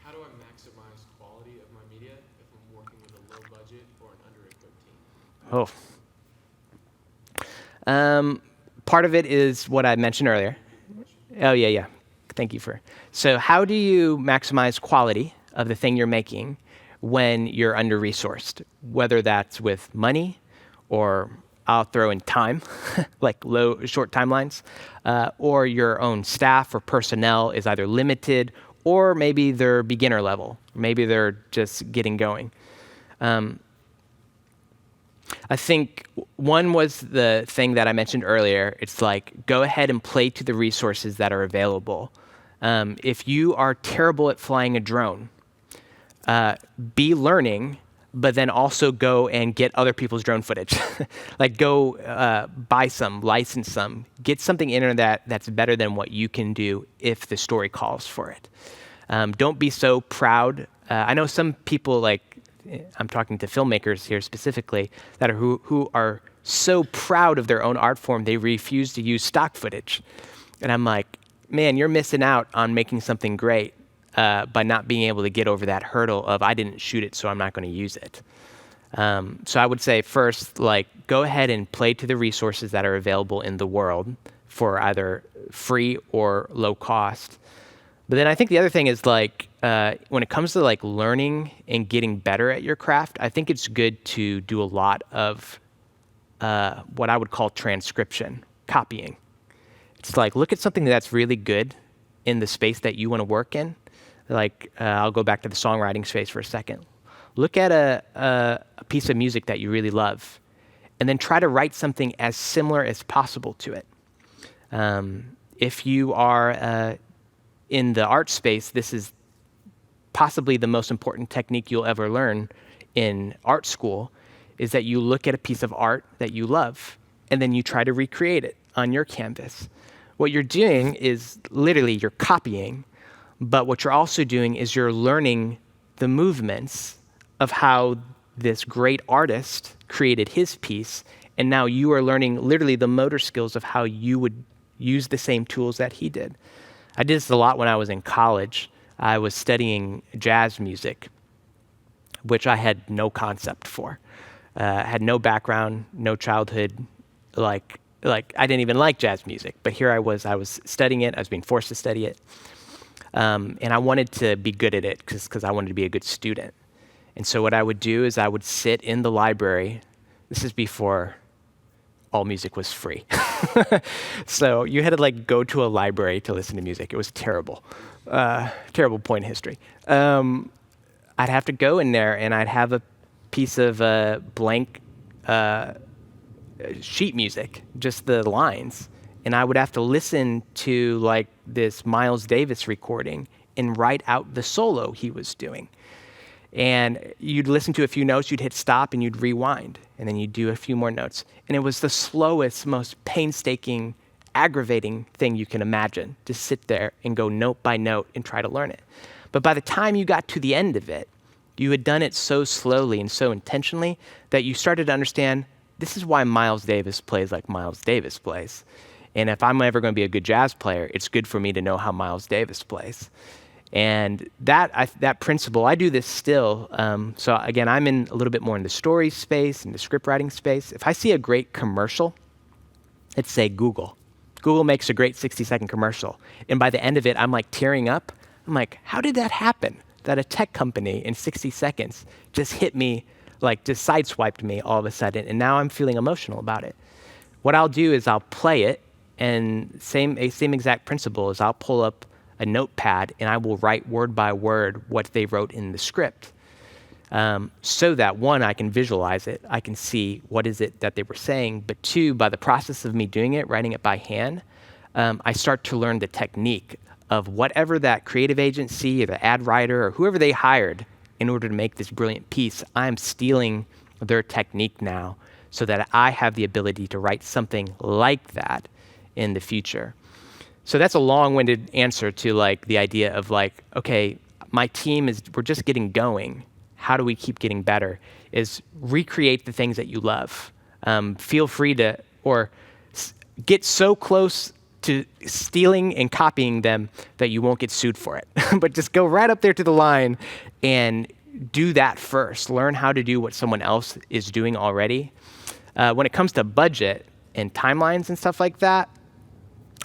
How do I maximize quality of my media if I'm working with a low budget or an under-equipped team? Part of it is what I mentioned earlier. Oh, yeah. Thank you for. So how do you maximize quality of the thing you're making when you're under-resourced? Whether that's with money or I'll throw in time, short timelines, or your own staff or personnel is either limited or maybe they're beginner level. Maybe they're just getting going. I think one was the thing that I mentioned earlier. It's go ahead and play to the resources that are available. If you are terrible at flying a drone, be learning, but then also go and get other people's drone footage. Go buy some, license some, get something in there that's better than what you can do if the story calls for it. Don't be so proud. I know some people, I'm talking to filmmakers here specifically, that are who are so proud of their own art form, they refuse to use stock footage. And I'm like, man, you're missing out on making something great by not being able to get over that hurdle of I didn't shoot it, so I'm not going to use it. So I would say first, go ahead and play to the resources that are available in the world for either free or low cost. But then I think the other thing is like when it comes to like learning and getting better at your craft, I think it's good to do a lot of what I would call transcription, copying. It's like look at something that's really good in the space that you want to work in. Like I'll go back to the songwriting space for a second. Look at a piece of music that you really love, and then try to write something as similar as possible to it. If you are in the art space, this is possibly the most important technique you'll ever learn in art school, is that you look at a piece of art that you love, and then you try to recreate it on your canvas. What you're doing is literally you're copying, but what you're also doing is you're learning the movements of how this great artist created his piece, and now you are learning literally the motor skills of how you would use the same tools that he did. I did this a lot when I was in college. I was studying jazz music, which I had no concept for. Had no background, no childhood, like I didn't even like jazz music, but here I was studying it, I was being forced to study it. And I wanted to be good at it because I wanted to be a good student. And so what I would do is I would sit in the library. This is before all music was free. So you had to like go to a library to listen to music. It was terrible. Terrible point in history. I'd have to go in there and I'd have a piece of blank sheet music, just the lines. And I would have to listen to like this Miles Davis recording and write out the solo he was doing. And you'd listen to a few notes, you'd hit stop and you'd rewind, and then you'd do a few more notes. And it was the slowest, most painstaking, aggravating thing you can imagine, to sit there and go note by note and try to learn it. But by the time you got to the end of it, you had done it so slowly and so intentionally that you started to understand, this is why Miles Davis plays like Miles Davis plays. And if I'm ever going to be a good jazz player, it's good for me to know how Miles Davis plays. And that principle, I do this still. So again, I'm in a little bit more in the story space and the script writing space. If I see a great commercial, let's say Google. Google makes a great 60-second commercial. And by the end of it, I'm like tearing up. I'm like, how did that happen? That a tech company in 60 seconds just hit me, like just sideswiped me all of a sudden. And now I'm feeling emotional about it. What I'll do is I'll play it, and same exact principle is I'll pull up a notepad and I will write word by word what they wrote in the script. So that one, I can visualize it, I can see what is it that they were saying, but two, by the process of me doing it, writing it by hand, I start to learn the technique of whatever that creative agency or the ad writer or whoever they hired in order to make this brilliant piece. I'm stealing their technique now so that I have the ability to write something like that in the future. So that's a long-winded answer to like the idea of like, okay, my team we're just getting going. How do we keep getting better? Is recreate the things that you love. Feel free to, or get so close to stealing and copying them that you won't get sued for it. But just go right up there to the line and do that first. Learn how to do what someone else is doing already. When it comes to budget and timelines and stuff like that,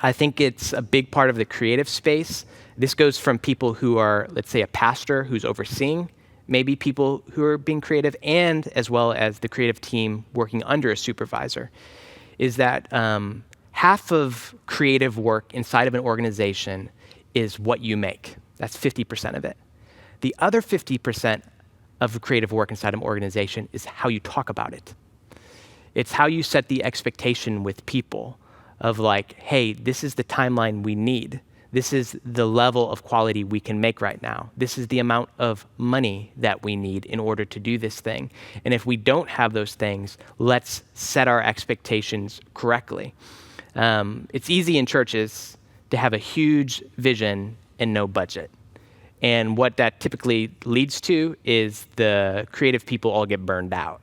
I think it's a big part of the creative space. This goes from people who are, let's say, a pastor who's overseeing, maybe people who are being creative, and as well as the creative team working under a supervisor, is that half of creative work inside of an organization is what you make. That's 50% of it. The other 50% of creative work inside of an organization is how you talk about it. It's how you set the expectation with people of like, hey, this is the timeline we need. This is the level of quality we can make right now. This is the amount of money that we need in order to do this thing. And if we don't have those things, let's set our expectations correctly. It's easy in churches to have a huge vision and no budget. And what that typically leads to is the creative people all get burned out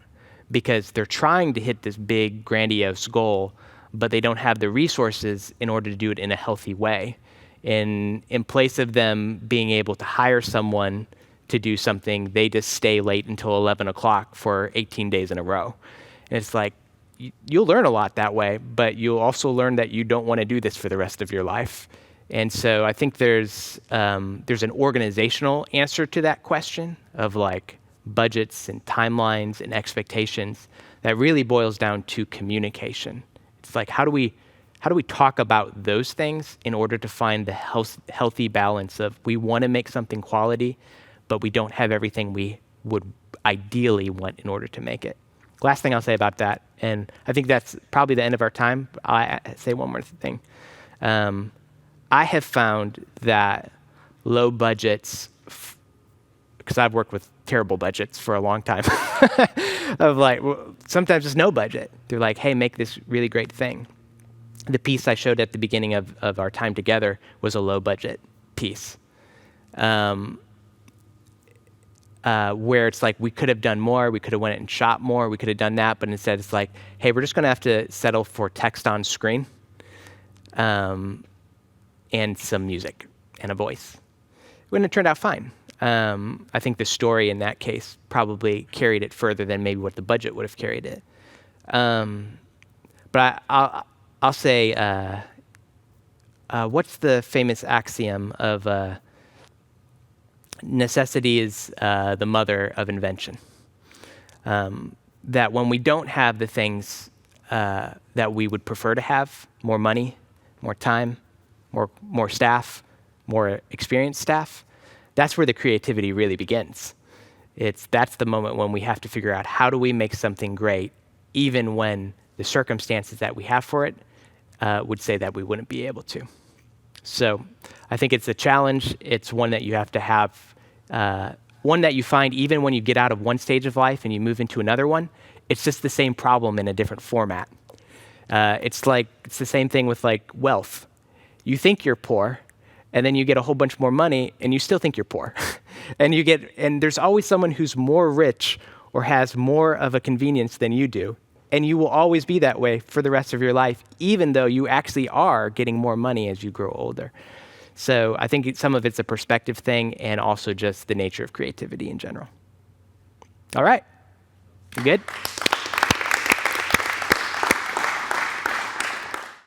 because they're trying to hit this big, grandiose goal, but they don't have the resources in order to do it in a healthy way. In place of them being able to hire someone to do something, they just stay late until 11 o'clock for 18 days in a row. And it's like, you'll learn a lot that way, but you'll also learn that you don't want to do this for the rest of your life. And so I think there's an organizational answer to that question of like budgets and timelines and expectations that really boils down to communication. It's like, how do we talk about those things in order to find the healthy balance of we want to make something quality, but we don't have everything we would ideally want in order to make it. Last thing I'll say about that, and I think that's probably the end of our time. I'll say one more thing. I have found that low budgets, because I've worked with terrible budgets for a long time, of like, well, sometimes it's no budget. They're like, hey, make this really great thing. The piece I showed at the beginning of our time together was a low budget piece. Where it's like we could have done more, we could have went and shot more, we could have done that, but instead it's like, hey, we're just going to have to settle for text on screen and some music and a voice. Wouldn't have turned out fine. I think the story in that case probably carried it further than maybe what the budget would have carried it. But I'll say, what's the famous axiom of necessity is the mother of invention? That when we don't have the things that we would prefer to have, more money, more time, more staff, more experienced staff, that's where the creativity really begins. That's the moment when we have to figure out how do we make something great, even when the circumstances that we have for it would say that we wouldn't be able to. So I think it's a challenge. It's one that you have to have, one that you find even when you get out of one stage of life and you move into another one. It's just the same problem in a different format. It's the same thing with like wealth. You think you're poor, and then you get a whole bunch more money, and you still think you're poor. and there's always someone who's more rich or has more of a convenience than you do. And you will always be that way for the rest of your life, even though you actually are getting more money as you grow older. So I think some of it's a perspective thing and also just the nature of creativity in general. All right. You good?